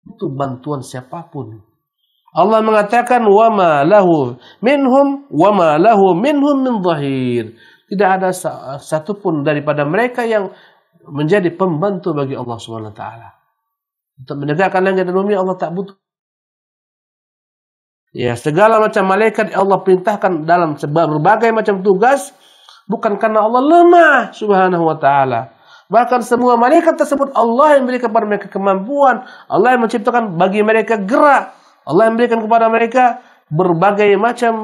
butuh bantuan siapapun. Allah mengatakan wa ma lahu minhum wa ma lahu minhum min dhahir. Tidak ada satupun daripada mereka yang menjadi pembantu bagi Allah Subhanahu wa taala. Untuk menegakkan langit dan bumi Allah tak butuh. Ya, segala macam malaikat Allah perintahkan dalam berbagai macam tugas bukan karena Allah lemah Subhanahu wa taala. Bahkan semua malaikat tersebut Allah yang memberikan kepada mereka kemampuan, Allah yang menciptakan bagi mereka gerak, Allah yang memberikan kepada mereka berbagai macam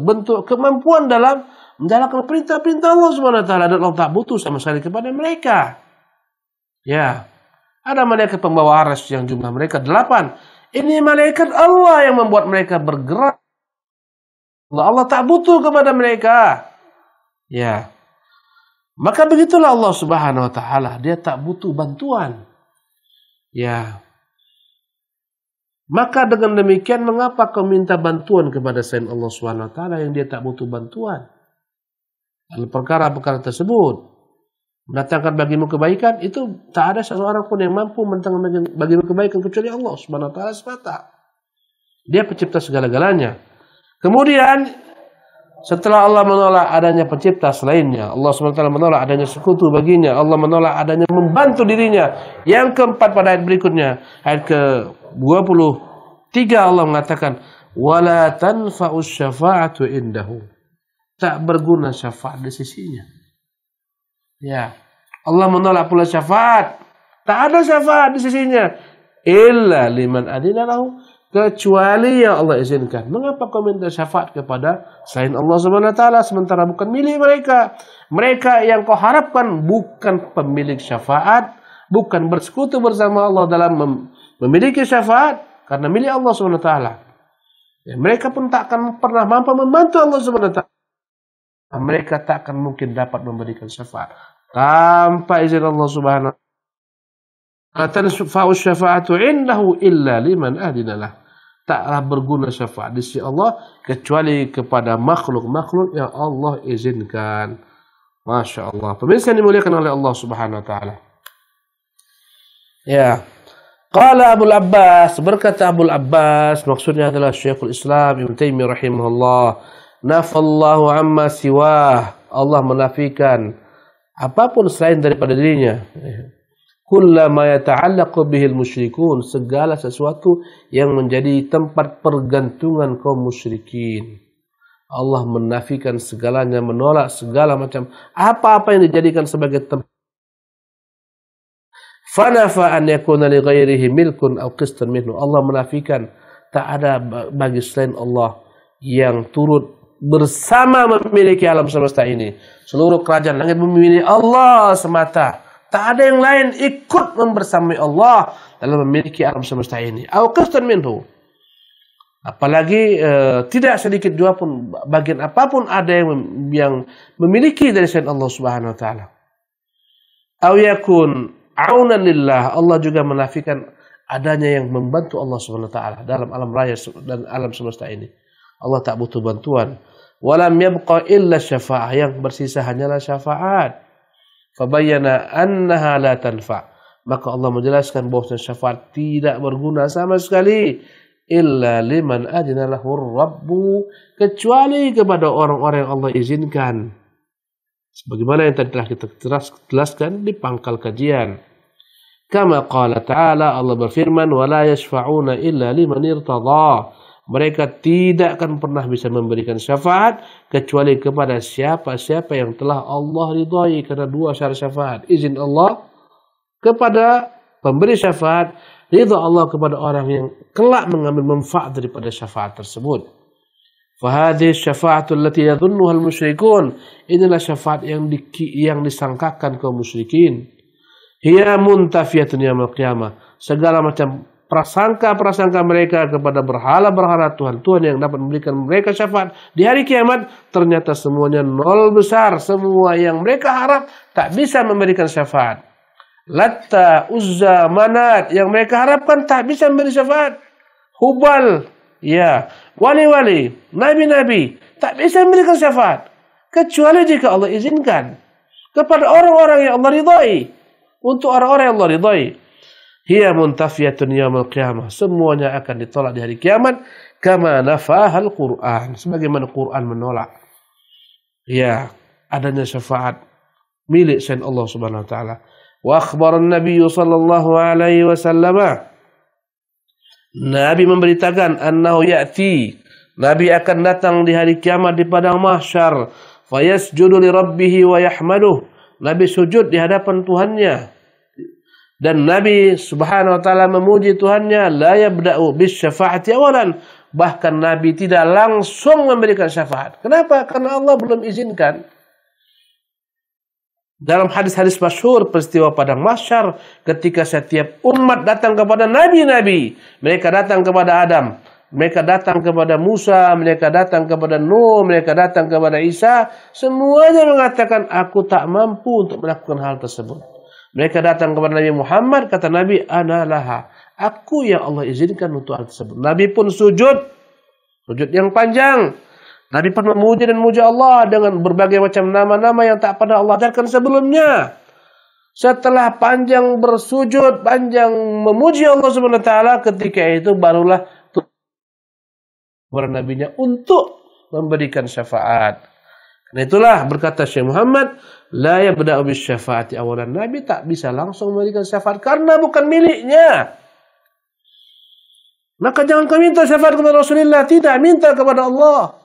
bentuk kemampuan dalam menjalankan perintah-perintah Allah Subhanahu wa taala dan Allah tak butuh sama sekali kepada mereka. Ya. Ada malaikat pembawa arsy yang jumlah mereka 8. Ini malaikat Allah yang membuat mereka bergerak. Allah tak butuh kepada mereka. Ya. Maka begitulah Allah Subhanahu wa taala, dia tak butuh bantuan. Ya. Maka dengan demikian mengapa kau minta bantuan kepada selain Allah Subhanahu wa taala yang dia tak butuh bantuan? Dalam perkara-perkara tersebut mendatangkan bagimu kebaikan, itu tak ada seseorang pun yang mampu mendatangkan bagimu kebaikan kecuali Allah Subhanahu wa taala semata. Dia pencipta segala-galanya. Kemudian setelah Allah menolak adanya pencipta selainnya, Allah Subhanahu wa taala menolak adanya sekutu baginya, Allah menolak adanya membantu dirinya. Yang keempat pada ayat berikutnya, ayat ke-23 Allah mengatakan wala tanfa'us syafa'atu indahu. Tak berguna syafaat di sisinya. Ya. Allah menolak pula syafaat. Tak ada syafaat di sisinya illa liman adina lahu, kecuali yang Allah izinkan. Mengapa kau minta syafaat kepada selain Allah Subhanahu wa taala sementara bukan milik mereka? Mereka yang kau harapkan bukan pemilik syafaat, bukan bersekutu bersama Allah dalam memiliki syafaat karena milik Allah Subhanahu wa taala. Ya, mereka pun tak akan pernah mampu membantu Allah Subhanahu wa taala. Mereka tak akan mungkin dapat memberikan syafaat tanpa izin Allah Subhanahu wa taala. Tanfa'u syafa'atu indahu illa liman adinalah. Taklah berguna syafaat di sisi Allah kecuali kepada makhluk-makhluk yang Allah izinkan. Masya Allah. Pemirsa yang dimuliakan oleh Allah Subhanahu wa taala. Ya. Qala Abu Abbas, berkata Abu Abbas, maksudnya adalah Syekhul Islam Ibnu Taimiyah rahimahullah, nafallahu amma siwah, Allah menafikan apapun selain daripada dirinya. Kullama yata'allaqu bihil musyrikun, segala sesuatu yang menjadi tempat pergantungan kaum musyrikin. Allah menafikan segalanya, menolak segala macam apa-apa yang dijadikan sebagai tempat. Fanafa an yakuna li ghairihi milkun aw qistun minhu. Allah menafikan tak ada bagi selain Allah yang turut bersama memiliki alam semesta ini. Seluruh kerajaan langit bumi milik Allah semata. Tak ada yang lain ikut membersamai Allah dalam memiliki alam semesta ini. Aw qistun minhu. Apalagi tidak sedikit jua pun bagian apapun ada yang memiliki dari selain Allah Subhanahu wa taala. Aw yakun aunan lillah, Allah juga menafikan adanya yang membantu Allah Subhanahu wa taala dalam alam raya dan alam semesta ini. Allah tak butuh bantuan. Walam yabqa illa syafa'ah, yang bersisa hanyalah syafaat. Fabayyana annaha la tanfa', maka Allah menjelaskan bahwa syafaat tidak berguna sama sekali illa liman adina lahur rabbu, kecuali kepada orang-orang yang Allah izinkan. Sebagaimana yang tadi telah kita jelaskan di pangkal kajian. Kama qala ta'ala, Allah berfirman, wala yashfa'una illa liman irtadha. Mereka tidak akan pernah bisa memberikan syafaat kecuali kepada siapa-siapa yang telah Allah ridhai. Karena dua syarat syafaat, izin Allah kepada pemberi syafaat, ridha Allah kepada orang yang kelak mengambil manfaat daripada syafaat tersebut. Fahadhihi syafa'atul lati yadhunnuha al-musyrikun, inilah syafaat yang disangkakan kaum musyrikin. Hiya muntafiyatun yaumil qiyamah, segala macam prasangka-prasangka mereka kepada berhala-berhala Tuhan-Tuhan yang dapat memberikan mereka syafaat di hari kiamat, ternyata semuanya nol besar. Semua yang mereka harap tak bisa memberikan syafaat. Latta, Uzza, Manat yang mereka harapkan tak bisa memberi syafaat. Hubal, ya, wali-wali, nabi-nabi tak bisa memberikan syafaat kecuali jika Allah izinkan kepada orang-orang yang Allah ridhai. Untuk orang-orang yang Allah ridhai. hiya muntafiyatun yaumil qiyamah. Semuanya akan ditolak di hari kiamat. Kama nafahal Qur'an. Sebagaimana Qur'an menolak. Ya, adanya syafaat milik selain Allah Subhanahu wa taala. Wa akhbara an-nabiy sallallahu alaihi wasallam. Nabi memberitakan annahu ya'ti. Nabi akan datang di hari kiamat di padang mahsyar. Fayasjudu li rabbih wa yahmaduh. Nabi sujud di hadapan Tuhannya. Dan Nabi Subhanahu wa taala memuji Tuhannya, la yabda'u bis syafaati awalan. Bahkan Nabi tidak langsung memberikan syafaat. Kenapa? Karena Allah belum izinkan. Dalam hadis-hadis masyhur peristiwa padang mahsyar, ketika setiap umat datang kepada nabi-nabi, mereka datang kepada Adam, mereka datang kepada Musa, mereka datang kepada Nuh, mereka datang kepada Isa, semuanya mengatakan aku tak mampu untuk melakukan hal tersebut. Mereka datang kepada Nabi Muhammad, kata Nabi, ana laha. Aku yang Allah izinkan untuk hal tersebut. Nabi pun sujud yang panjang. Nabi pun memuji dan memuja Allah dengan berbagai macam nama-nama yang tak pernah Allah ajarkan sebelumnya. Setelah panjang bersujud, panjang memuji Allah Subhanahu wa taala, ketika itu barulah kepada nabinya untuk memberikan syafaat. Karena itulah berkata Syekh Muhammad, la yabda'u bis syafaati awalan. Nabi tak bisa langsung memberikan syafaat karena bukan miliknya. Maka jangan kau minta syafaat kepada Rasulullah, tidak, minta kepada Allah.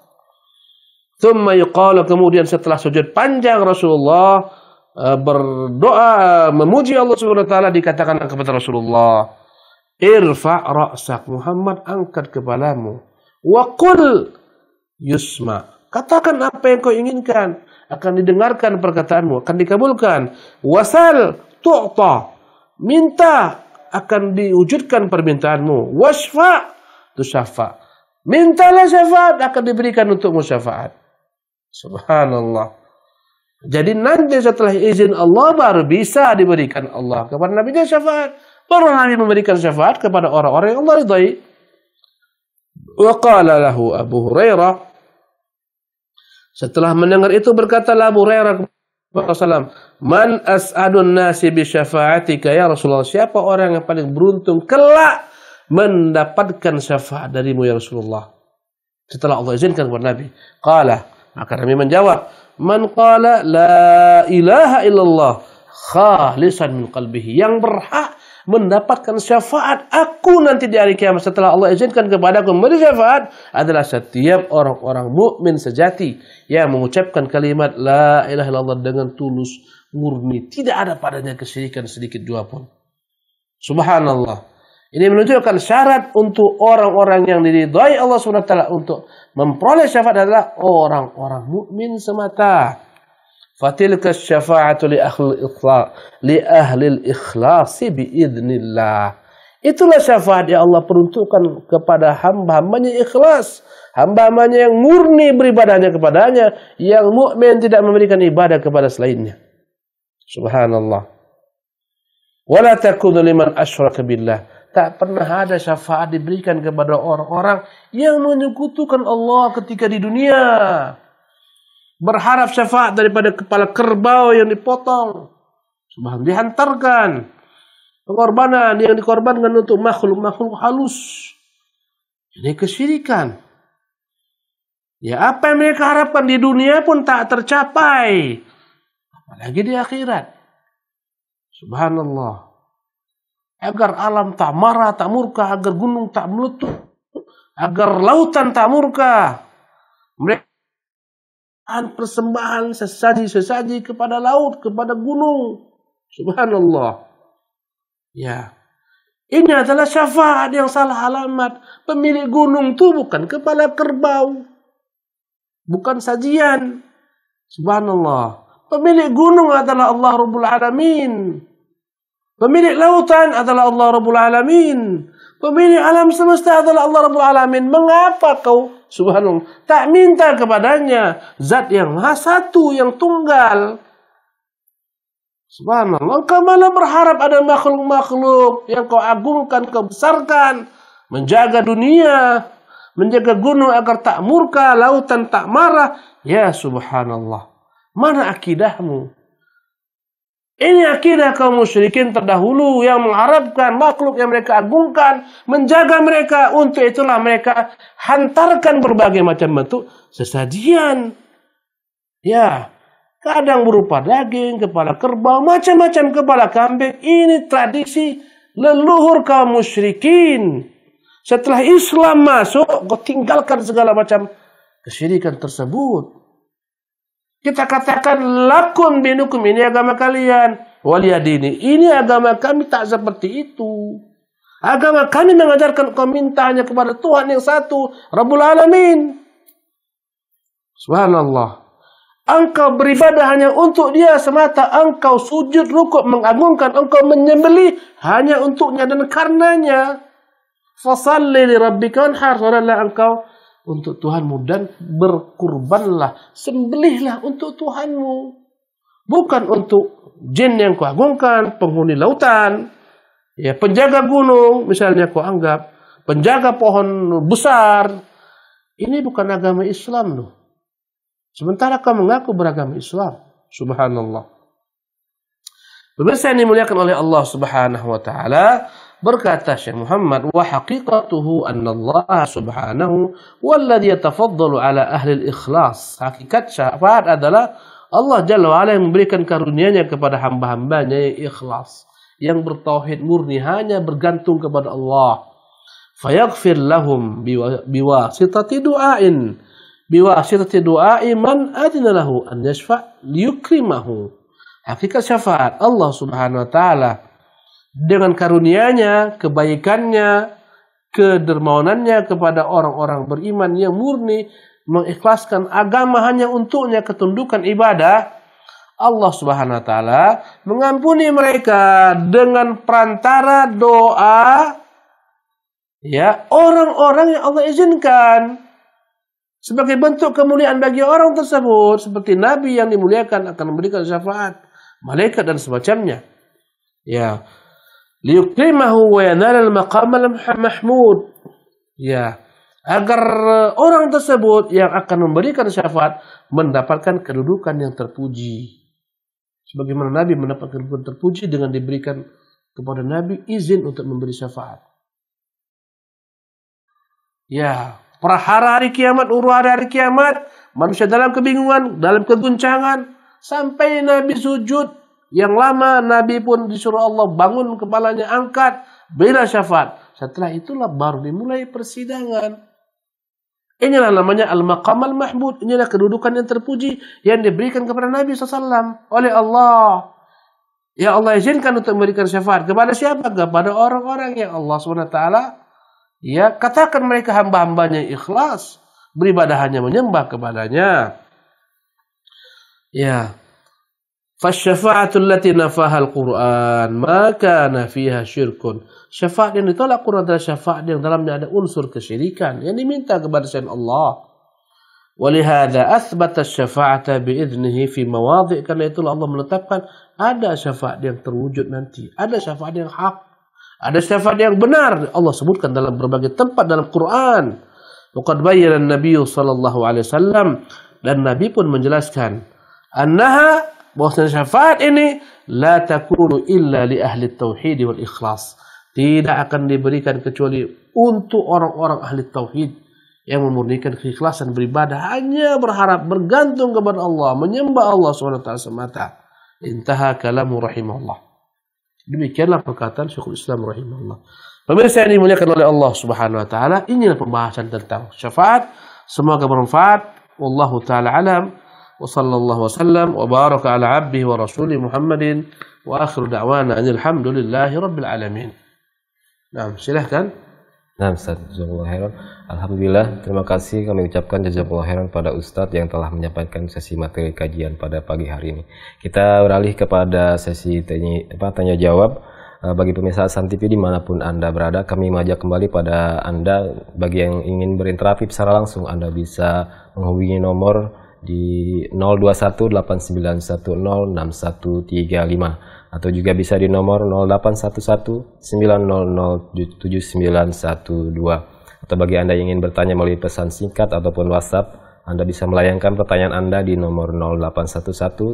Thumma yuqala, kemudian setelah sujud panjang Rasulullah berdoa memuji Allah Subhanahu wa taala, dikatakan kepada Rasulullah, irfa' ra'sak, Muhammad, angkat kepalamu, wa qul yusma, katakan apa yang kau inginkan, akan didengarkan perkataanmu, akan dikabulkan. Wasal tu'ta, minta akan diwujudkan permintaanmu. Wasfa tusyafa, mintalah syafaat akan diberikan untukmu syafaat. Subhanallah. Jadi nanti setelah izin Allah baru bisa diberikan Allah kepada Nabi-Nya syafaat. Baru Nabi memberikan syafaat kepada orang-orang yang Allah ridai. Wa qala lahu Abu Hurairah, setelah mendengar itu berkatalah Abu Hurairah kepada Rasulullah, man as'adun nasi bi syafaatika ya Rasulullah, siapa orang yang paling beruntung kelak mendapatkan syafaat darimu ya Rasulullah? Setelah Allah izinkan kepada Nabi. Qala, maka Nabi menjawab, man qala la ilaha illallah khalisan min qalbihi, yang berhak mendapatkan syafaat aku nanti di hari kiamat setelah Allah izinkan kepadaku memberi syafaat adalah setiap orang-orang mukmin sejati yang mengucapkan kalimat la ilaha illallah dengan tulus murni, tidak ada padanya kesyirikan sedikit jua pun. Subhanallah. Ini menunjukkan syarat untuk orang-orang yang diridhai Allah SWT untuk memperoleh syafaat adalah orang-orang mukmin semata. Fatilka syafa'atu li ahli al-ikhlas biidznillah. Itulah syafaat yang Allah peruntukkan kepada hamba-hambanya ikhlas, hamba-hambanya yang murni beribadahnya kepadanya, yang mukmin tidak memberikan ibadah kepada selainnya. Subhanallah. Wala takunu liman asyraka billah. Tak pernah ada syafaat diberikan kepada orang-orang yang menyekutukan Allah ketika di dunia. Berharap syafaat daripada kepala kerbau yang dipotong. Subhanallah, dihantarkan. Pengorbanan yang dikorbankan untuk makhluk-makhluk halus. Ini kesyirikan. Ya, apa yang mereka harapkan di dunia pun tak tercapai. Apalagi di akhirat. Subhanallah. Agar alam tak marah, tak murka, agar gunung tak meletup, agar lautan tak murka. Mereka persembahan sesaji-sesaji kepada laut, kepada gunung. Subhanallah. Ya. Ini adalah syafaat yang salah alamat. Pemilik gunung itu bukan kepala kerbau. Bukan sajian. Subhanallah. Pemilik gunung adalah Allah Rabbul Alamin. Pemilik lautan adalah Allah Rabbul Alamin. Pemilik alam semesta adalah Allah Rabbul Alamin. Mengapa kau, subhanallah, tak minta kepadanya zat yang maha satu, yang tunggal? Subhanallah, kau malah berharap ada makhluk-makhluk yang kau agungkan, kau besarkan, menjaga dunia, menjaga gunung agar tak murka, lautan tak marah. Ya subhanallah, mana akidahmu? Ini akidah kaum musyrikin terdahulu yang mengharapkan makhluk yang mereka agungkan, menjaga mereka. Untuk itulah mereka hantarkan berbagai macam bentuk sesajian. Ya, kadang berupa daging, kepala kerbau, macam-macam kepala kambing. Ini tradisi leluhur kaum musyrikin. Setelah Islam masuk, kau tinggalkan segala macam kesyirikan tersebut. Kita katakan lakum dinukum, ini agama kalian, waliyadini, ini agama kami. Tak seperti itu. Agama kami mengajarkan kau minta hanya kepada Tuhan yang satu, Rabbul Alamin. Subhanallah. Engkau beribadah hanya untuk Dia semata. Engkau sujud, rukuk, mengagungkan. Engkau menyembelih hanya untuknya dan karenanya. Fasalli li rabbika wanhar, salatlah engkau untuk Tuhanmu dan berkurbanlah, sembelihlah untuk Tuhanmu. Bukan untuk jin yang kau agungkan, penghuni lautan, ya, penjaga gunung misalnya kau anggap, penjaga pohon besar. Ini bukan agama Islam loh. Sementara kau mengaku beragama Islam. Subhanallah. Pemirsa yang dimuliakan oleh Allah Subhanahu wa taala, berkata Syekh Muhammad, wa haqiqatuhu anna Allah subhanahu walladhi yatafaddalu ala ahli al-ikhlas. Hakikat syafaat adalah Allah Jalla wa ala yang memberikan karunia-Nya kepada hamba-hambanya yang ikhlas, yang bertauhid murni, hanya bergantung kepada Allah. Fayaghfir lahum biwasitati du'ain, biwasitati du'ai man adina lahu an yashfa' liyukrimahu. Hakikat syafaat Allah Subhanahu wa taala dengan karunia-Nya, kebaikannya, kedermawanannya kepada orang-orang beriman yang murni, mengikhlaskan agama hanya untuknya, ketundukan ibadah. Allah Subhanahu wa taala mengampuni mereka dengan perantara doa, ya, orang-orang yang Allah izinkan sebagai bentuk kemuliaan bagi orang tersebut, seperti nabi yang dimuliakan akan memberikan syafaat, malaikat dan semacamnya. Ya, liyukrimahu wa yanal al-maqam al-mahmud. Ya, agar orang tersebut yang akan memberikan syafaat mendapatkan kedudukan yang terpuji. Sebagaimana Nabi mendapatkan kedudukan terpuji dengan diberikan kepada Nabi izin untuk memberi syafaat. Ya, prahara hari kiamat, hari kiamat, manusia dalam kebingungan, dalam keguncangan, sampai Nabi sujud. Yang lama Nabi pun disuruh Allah bangun kepalanya, angkat, berilah syafaat. Setelah itulah baru dimulai persidangan. Inilah namanya al-maqam al-mahmud. Inilah kedudukan yang terpuji yang diberikan kepada Nabi SAW oleh Allah. Ya Allah izinkan untuk memberikan syafaat kepada siapa? Kepada orang-orang yang Allah SWT, ya, katakan mereka hamba-hambanya ikhlas, beribadah hanya menyembah kepadanya. Ya. Fasyafa'atu allati nafaha al-Qur'an ma kana fiha syirkun. Syafaat yang ditolak Quran adalah syafaat yang dalamnya ada unsur kesyirikan yang diminta kepada selain Allah. Walihada athbata syafa'ata bi'idnihi fi mawadhi'. Karena itulah Allah menetapkan ada syafaat yang terwujud nanti, ada syafaat yang hak, ada syafaat yang benar. Allah sebutkan dalam berbagai tempat dalam Quran. Waqad bayyana an-nabiy sallallahu alaihi wasallam, dan Nabi pun menjelaskan annaha, bahwasanya syafaat ini la takunu illa li ahli tauhid wal ikhlas, tidak akan diberikan kecuali untuk orang-orang ahli tauhid yang memurnikan keikhlasan beribadah, hanya berharap bergantung kepada Allah, menyembah Allah SWT semata. Intaha kalamu rahimahullah. Demikianlah perkataan Syekhul Islam rahimahullah. Pemirsa yang dimuliakan oleh Allah Subhanahu wa taala, inilah pembahasan tentang syafaat. Semoga bermanfaat. Wallahu taala alam. وصلى الله وسلم وبارك على عبده ورسوله محمد وآخر دعوانا أن الحمد لله رب العالمين. Nah, silahkan. Nah, Ustaz, jazakallahu khairan. Alhamdulillah, terima kasih kami ucapkan jazakallahu khairan pada Ustadz yang telah menyampaikan sesi materi kajian pada pagi hari ini. Kita beralih kepada sesi tanya jawab. Bagi pemirsa Hasan TV dimanapun Anda berada, kami mengajak kembali pada Anda, bagi yang ingin berinteraksi secara langsung, Anda bisa menghubungi nomor di 021891061135 atau juga bisa di nomor 081190077912. Atau bagi Anda yang ingin bertanya melalui pesan singkat ataupun WhatsApp, Anda bisa melayangkan pertanyaan Anda di nomor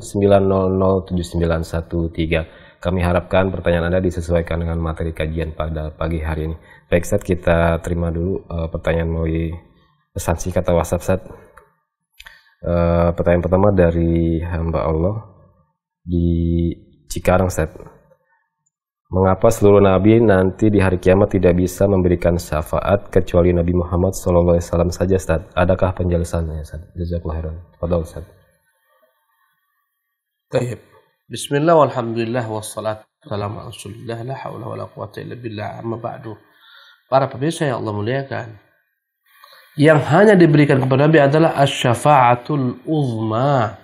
0811-900-7913. Kami harapkan pertanyaan Anda disesuaikan dengan materi kajian pada pagi hari ini. Baik, Ustaz, kita terima dulu pertanyaan melalui pesan singkat atau WhatsApp, Ustaz. Pertanyaan pertama dari hamba Allah di Cikarang, Ustaz. Mengapa seluruh nabi nanti di hari kiamat tidak bisa memberikan syafaat kecuali Nabi Muhammad SAW saja, Ustaz? Adakah penjelasannya, Ustaz? Jazakallahu khairan. Fadhal, Ustaz. Baik. Bismillah walhamdulillah wassalatu wassalamu ala Rasulillah la haula wala quwwata illa billah, amma ba'du. Para pemirsa yang Allah muliakan, yang hanya diberikan kepada Nabi adalah asy-syafa'atul uzma,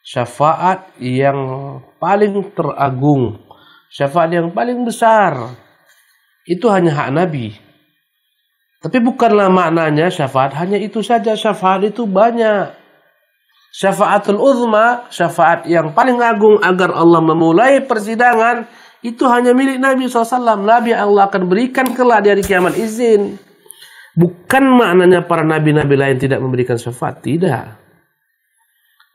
syafaat yang paling teragung, syafaat yang paling besar. Itu hanya hak Nabi. Tapi bukanlah maknanya syafaat hanya itu saja. Syafaat itu banyak. Syafaatul uzma, syafaat yang paling agung agar Allah memulai persidangan, itu hanya milik Nabi SAW. Nabi Allah akan berikan kelak di hari kiamat izin. Bukan maknanya para nabi-nabi lain tidak memberikan syafaat. Tidak.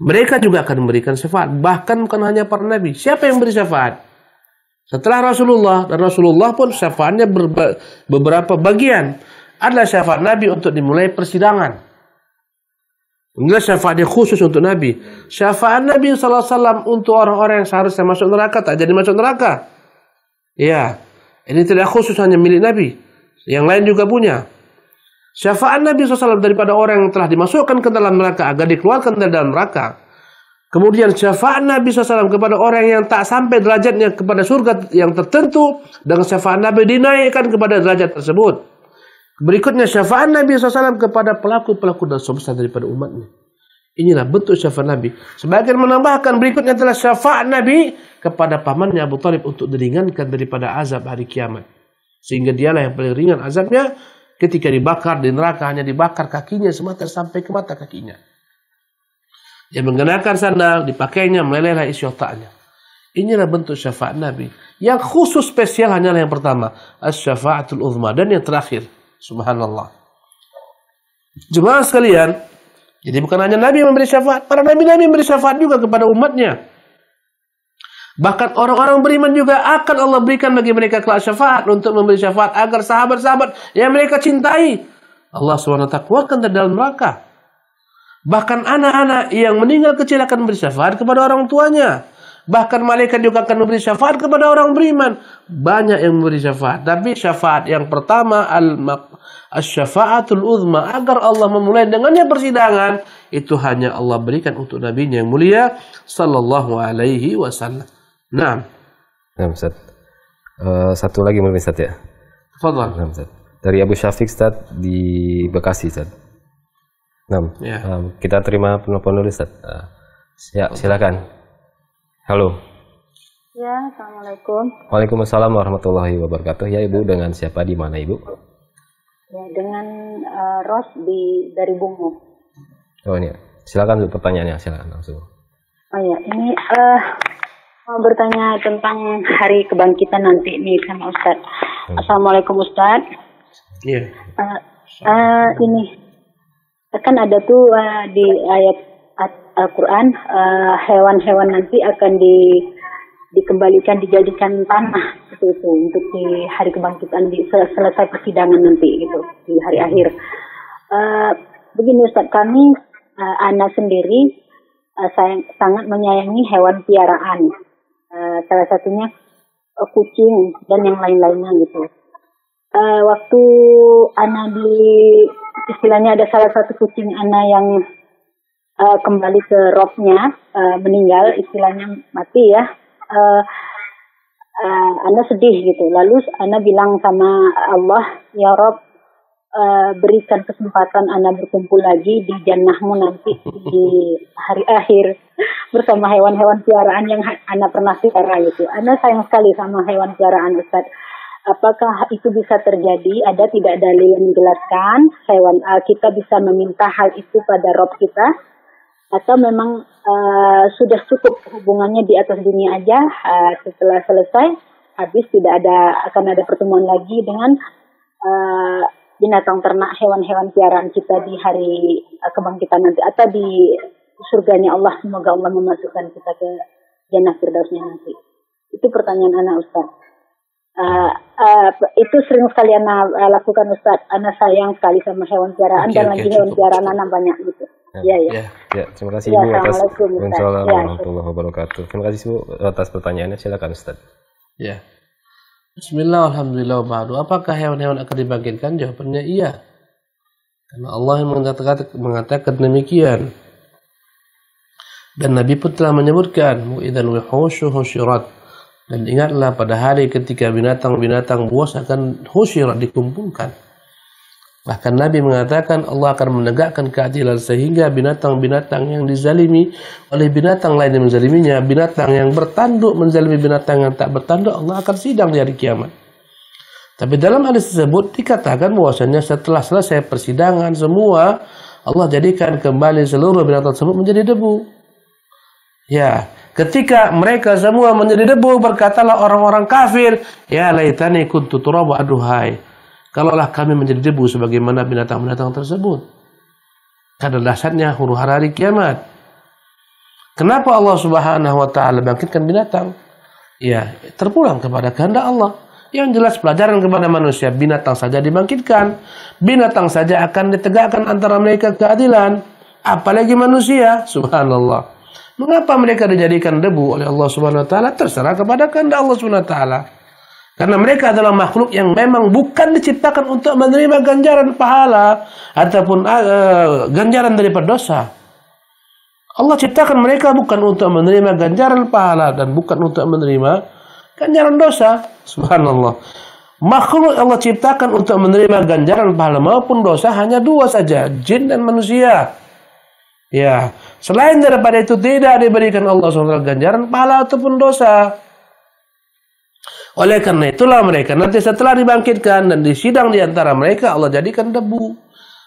Mereka juga akan memberikan syafaat. Bahkan bukan hanya para nabi. Siapa yang beri syafaat? Setelah Rasulullah. Dan Rasulullah pun syafaatnya beberapa bagian. Adalah syafaat Nabi untuk dimulai persidangan. Inilah syafaat yang khusus untuk Nabi. Syafaat Nabi SAW untuk orang-orang yang seharusnya masuk neraka tak jadi masuk neraka. Ya, ini tidak khusus hanya milik Nabi. Yang lain juga punya. Syafaat Nabi SAW daripada orang yang telah dimasukkan ke dalam neraka agar dikeluarkan dari dalam neraka. Kemudian syafaat Nabi SAW kepada orang yang tak sampai derajatnya kepada surga yang tertentu, dengan syafaat Nabi dinaikkan kepada derajat tersebut. Berikutnya syafaat Nabi SAW kepada pelaku-pelaku dosa besar daripada umatnya. Inilah bentuk syafaat Nabi. Sebagian menambahkan berikutnya adalah syafaat Nabi kepada pamannya Abu Thalib untuk diringankan daripada azab hari kiamat. Sehingga dialah yang paling ringan azabnya ketika dibakar di neraka, hanya dibakar kakinya semata sampai ke mata kakinya. Dia mengenakan sandal, dipakainya, melelehlah isi otaknya. Inilah bentuk syafaat Nabi. Yang khusus spesial hanyalah yang pertama, asy-syafa'atul uzma, dan yang terakhir. Subhanallah. Jemaah sekalian, jadi bukan hanya Nabi yang memberi syafaat, para nabi-nabi memberi syafaat juga kepada umatnya. Bahkan orang-orang beriman juga akan Allah berikan bagi mereka kelak syafaat untuk memberi syafaat agar sahabat-sahabat yang mereka cintai Allah SWT keluarkan dari dalam neraka. Bahkan anak-anak yang meninggal kecil akan memberi syafaat kepada orang tuanya. Bahkan malaikat juga akan memberi syafaat kepada orang beriman. Banyak yang memberi syafaat. Tapi syafaat yang pertama, asy-syafa'atul uzma, agar Allah memulai dengannya persidangan, itu hanya Allah berikan untuk Nabi-Nya yang mulia sallallahu alaihi wasallam. Nah, Ustaz. Satu lagi mungkin, Ustaz, ya. Tafadhal. Nah, Ustaz. Dari Abu Syafiq, Ustaz, di Bekasi, Ustaz. Nah, ya. Kita terima penelpon dulu, Ustaz. Ya, silakan. Halo. Ya, assalamualaikum. Waalaikumsalam warahmatullahi wabarakatuh. Ya, Ibu, dengan siapa, di mana, Ibu? Ya, dengan Ros dari Bungu. Oh, ini. Silakan pertanyaannya, silakan langsung. Oh ya, ini mau bertanya tentang hari kebangkitan nanti nih sama Ustadz. Assalamualaikum Ustadz. Iya. Ini kan ada tuh di ayat Al-Quran, hewan-hewan nanti akan dikembalikan, dijadikan tanah itu untuk di hari kebangkitan, selesai persidangan nanti gitu di hari akhir. Begini Ustaz, kami anak sendiri sangat menyayangi hewan piaraan, salah satunya kucing dan yang lain-lainnya gitu. Waktu anak istilahnya ada salah satu kucing anak yang kembali ke robnya, meninggal, istilahnya mati ya. Ana sedih gitu. Lalu Ana bilang sama Allah, ya Rob, berikan kesempatan Ana berkumpul lagi di jannahmu nanti di hari akhir bersama hewan-hewan piaraan yang Ana pernah piara gitu. Ana sayang sekali sama hewan piaraan Ustaz. Apakah itu bisa terjadi? Ada tidak dalil yang menjelaskan kita bisa meminta hal itu pada Rob kita? Atau memang sudah cukup hubungannya di atas dunia aja, setelah selesai habis tidak akan ada pertemuan lagi dengan binatang ternak, hewan-hewan piaraan kita di hari kebangkitan nanti atau di surganya Allah. Semoga Allah memasukkan kita ke jannah firdausnya nanti. Itu pertanyaan anak Ustaz. Itu sering sekali anak lakukan Ustaz. Anak sayang sekali sama hewan piaraan dan lagi hewan piaraan anak banyak gitu. Ya, terima kasih Ibu atas warahmatullahi wabarakatuh. Terima kasih Ibu atas pertanyaannya. Silakan Ustaz. Ya. Bismillah, alhamdulillah, ba'du. Apakah hewan-hewan akan dibangkitkan? Jawabannya iya. Karena Allah yang mengatakan demikian. Dan Nabi pun telah menyebutkan, "Idzal wuhushu husyirat." Dan ingatlah pada hari ketika binatang-binatang buas akan husyirat, dikumpulkan. Bahkan Nabi mengatakan Allah akan menegakkan keadilan sehingga binatang-binatang yang dizalimi oleh binatang lain yang menzaliminya, binatang yang bertanduk menzalimi binatang yang tak bertanduk, Allah akan sidang di hari kiamat. Tapi dalam hadis tersebut dikatakan bahwasanya setelah selesai persidangan semua, Allah jadikan kembali seluruh binatang tersebut menjadi debu. Ya, ketika mereka semua menjadi debu, berkatalah orang-orang kafir, "Ya laitani kuntu turaba, aduhai. Kalaulah kami menjadi debu sebagaimana binatang-binatang tersebut." Karena dasarnya huru-hara hari kiamat. Kenapa Allah Subhanahu wa taala bangkitkan binatang? Ya, terpulang kepada kehendak Allah. Yang jelas pelajaran kepada manusia, binatang saja dibangkitkan, binatang saja akan ditegakkan antara mereka keadilan, apalagi manusia. Subhanallah. Mengapa mereka dijadikan debu oleh Allah Subhanahu wa taala? Terserah kepada kehendak Allah Subhanahu wa taala. Karena mereka adalah makhluk yang memang bukan diciptakan untuk menerima ganjaran pahala ataupun ganjaran daripada dosa. Allah ciptakan mereka bukan untuk menerima ganjaran pahala dan bukan untuk menerima ganjaran dosa. Subhanallah. Makhluk Allah ciptakan untuk menerima ganjaran pahala maupun dosa hanya dua saja, jin dan manusia. Ya, selain daripada itu tidak diberikan Allah SWT ganjaran pahala ataupun dosa. Oleh karena itulah mereka nanti setelah dibangkitkan dan disidang di antara mereka, Allah jadikan debu.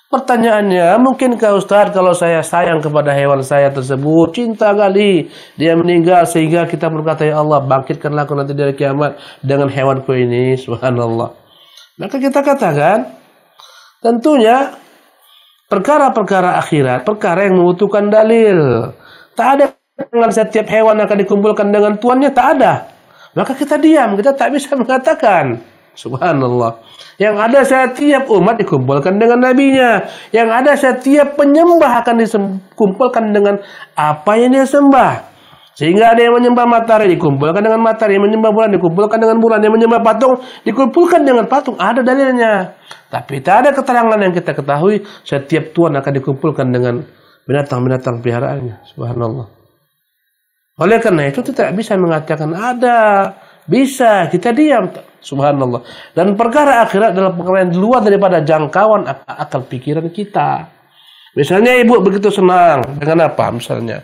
Pertanyaannya, mungkinkah Ustaz kalau saya sayang kepada hewan saya tersebut, cinta kali dia meninggal sehingga kita berkata, "Ya Allah, bangkitkanlah aku nanti dari kiamat dengan hewanku ini." Subhanallah. Maka kita katakan, tentunya perkara-perkara akhirat, perkara yang membutuhkan dalil. Tak ada dengan setiap hewan akan dikumpulkan dengan tuannya, tak ada. Maka kita diam, kita tak bisa mengatakan. Subhanallah. Yang ada setiap umat dikumpulkan dengan nabinya. Yang ada setiap penyembah akan dikumpulkan dengan apa yang dia sembah. Sehingga ada yang menyembah matahari dikumpulkan dengan matahari, yang menyembah bulan dikumpulkan dengan bulan, yang menyembah patung dikumpulkan dengan patung. Ada dalilnya. Tapi tak ada keterangan yang kita ketahui setiap tuan akan dikumpulkan dengan binatang-binatang peliharaannya. Subhanallah. Oleh karena itu tidak bisa mengatakan ada, bisa, kita diam. Subhanallah. Dan perkara akhirat adalah perkara yang di luar daripada jangkauan akal pikiran kita. Misalnya ibu begitu senang dengan apa? Misalnya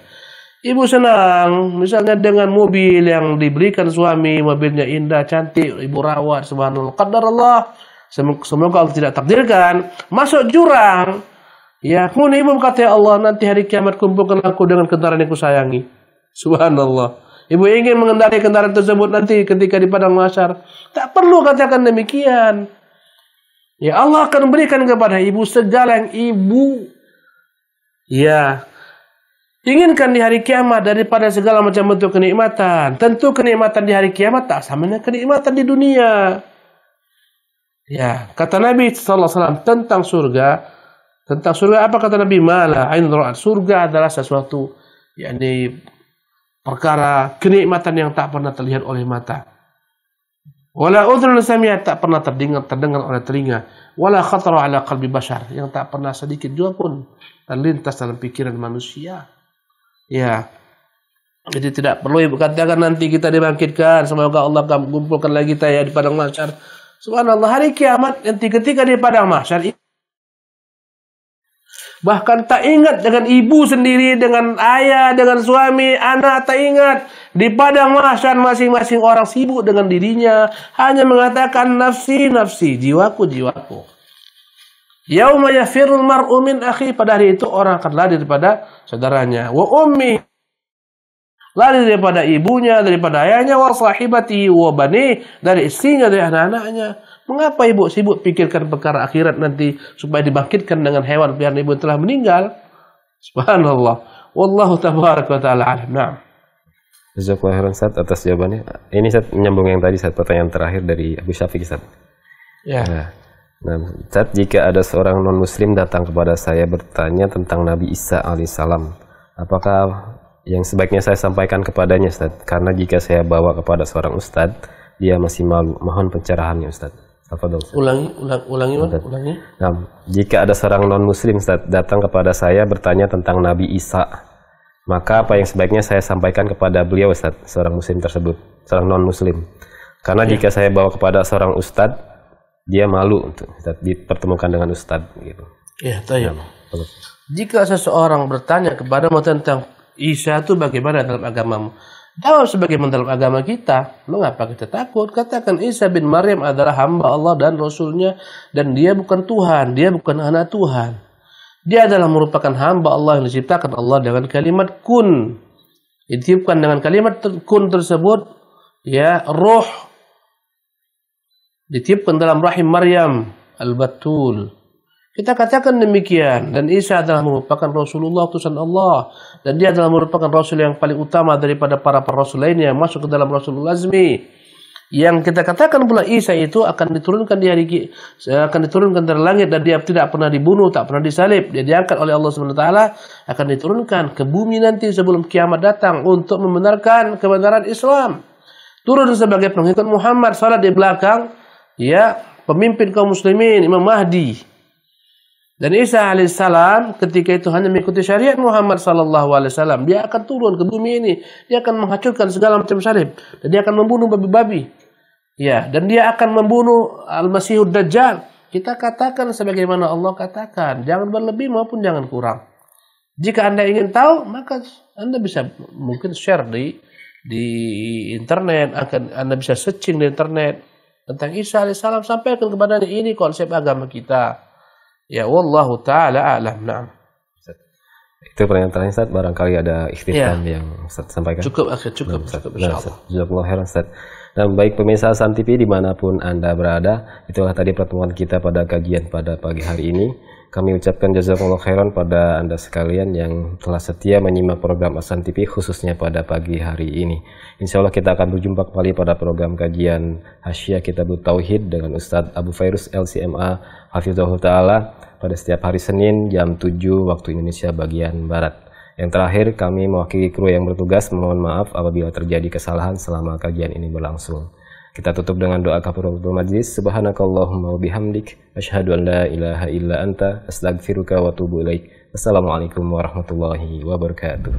ibu senang misalnya dengan mobil yang diberikan suami, mobilnya indah, cantik, ibu rawat. Subhanallah. Qadarullah. Semoga Allah tidak takdirkan masuk jurang. Ya, kemudian ibu berkata, "Ya Allah, nanti hari kiamat kumpulkan aku dengan kendaraan yang kusayangi." Subhanallah. Ibu ingin mengendarai kendaraan tersebut nanti ketika di padang mahsyar. Tak perlu katakan demikian. Ya, Allah akan berikan kepada ibu segala yang ibu inginkan di hari kiamat daripada segala macam bentuk kenikmatan. Tentu kenikmatan di hari kiamat tak sama dengan kenikmatan di dunia. Ya, kata Nabi sallallahu alaihi wasallam tentang surga. Tentang surga apa kata Nabi? Mala ain ra'at. Surga adalah sesuatu yakni perkara kenikmatan yang tak pernah terlihat oleh mata. Wala udhun sami'at, tak pernah terdengar oleh telinga. Wala khatara ala qalbi bashar, yang tak pernah sedikit juga pun terlintas dalam pikiran manusia. Ya. Jadi tidak perlu ibu katakan nanti kita dibangkitkan, semoga Allah akan kumpulkan lagi kita ya di padang mahsyar. Subhanallah, hari kiamat nanti ketika di padang mahsyar bahkan tak ingat dengan ibu sendiri, dengan ayah, dengan suami, anak tak ingat. Di padang mahsyar masing-masing orang sibuk dengan dirinya, hanya mengatakan nafsi, nafsi, jiwaku, jiwaku. Yauma yafirul mar'u min akhi, pada hari itu orang akan lari daripada saudaranya. Wa ummi, lari daripada ibunya, daripada ayahnya. Wa sahibati wa bani, dari istrinya, dari anak-anaknya. Mengapa ibu sibuk pikirkan perkara akhirat nanti supaya dibangkitkan dengan hewan peliharaan ibu telah meninggal? Subhanallah. Wallahu tabaraka wa ta'ala alam. Na'am. Jazakallahu khairan Ustaz atas jawabannya. Ini Ustaz menyambung yang tadi Ustaz, pertanyaan terakhir dari Abu Syafiq Ustaz. Ya. Nah, Ustaz, jika ada seorang non muslim datang kepada saya bertanya tentang Nabi Isa alaihissalam, apakah yang sebaiknya saya sampaikan kepadanya Ustaz? Karena jika saya bawa kepada seorang ustaz, dia masih malu. Mohon pencerahannya Ustaz. Tafadhol Ustaz. Ulangi. Nah, jika ada seorang non muslim Ustaz datang kepada saya bertanya tentang Nabi Isa, maka apa yang sebaiknya saya sampaikan kepada beliau Ustaz, seorang muslim tersebut, seorang non muslim? Karena jika saya bawa kepada seorang ustaz, dia malu untuk dipertemukan dengan ustaz gitu. Ya, tayyib. Jika seseorang bertanya kepadamu tentang Isa itu bagaimana dalam agamamu, jawab sebagaimana dalam agama kita. Mengapa kita takut? Katakan Isa bin Maryam adalah hamba Allah dan Rasulnya, dan dia bukan Tuhan, dia bukan anak Tuhan. Dia adalah merupakan hamba Allah yang diciptakan Allah dengan kalimat kun. Ditiupkan dengan kalimat kun tersebut, ya, roh ditiupkan dalam rahim Maryam al-Batul. Kita katakan demikian. Dan Isa adalah merupakan Rasulullah utusan Allah, dan dia adalah merupakan Rasul yang paling utama daripada para rasul lainnya, masuk ke dalam Rasulul Azmi. Yang kita katakan pula Isa itu akan diturunkan dari langit, dan dia tidak pernah dibunuh, tak pernah disalib. Dia diangkat oleh Allah SWT, akan diturunkan ke bumi nanti sebelum kiamat datang untuk membenarkan kebenaran Islam. Turun sebagai pengikut Muhammad, salat di belakang, ya, pemimpin kaum muslimin, Imam Mahdi. Dan Isa alaihissalam ketika itu hanya mengikuti syariat Muhammad sallallahu alaihi wasallam. Dia akan turun ke bumi ini, dia akan menghancurkan segala macam salib, dan dia akan membunuh babi-babi. Ya, dan dia akan membunuh Al-Masihud Dajjal. Kita katakan sebagaimana Allah katakan, jangan berlebih maupun jangan kurang. Jika Anda ingin tahu, maka Anda bisa mungkin share di internet, Anda bisa searching di internet tentang Isa alaihissalam, sampaikan kepadanya, ini konsep agama kita. Ya, wallahu ta'ala a'lam. Na'am. Itu pertanyaan terakhir Ustaz, barangkali ada ikhtitam yang Ustaz sampaikan. Cukup insyaallah. Jazakallahu khairan Ustaz. Dan baik pemirsa Hasan TV dimanapun Anda berada, itulah tadi pertemuan kita pada kajian pada pagi hari ini. Kami ucapkan jazakallahu khairan pada Anda sekalian yang telah setia menyimak program Hasan TV khususnya pada pagi hari ini. Insya Allah kita akan berjumpa kembali pada program kajian Hasyiah Kitabut Tauhid dengan Ustadz Abu Fairuz LCMA Hafizahullah Ta'ala pada setiap hari Senin jam 7 waktu Indonesia bagian Barat. Yang terakhir, kami mewakili kru yang bertugas mohon maaf apabila terjadi kesalahan selama kajian ini berlangsung. Kita tutup dengan doa kafaratul majlis. Subhanakallahumma wa bihamdik asyhadu an la ilaha illa anta astaghfiruka wa atubu ilaik. Wassalamualaikum warahmatullahi wabarakatuh.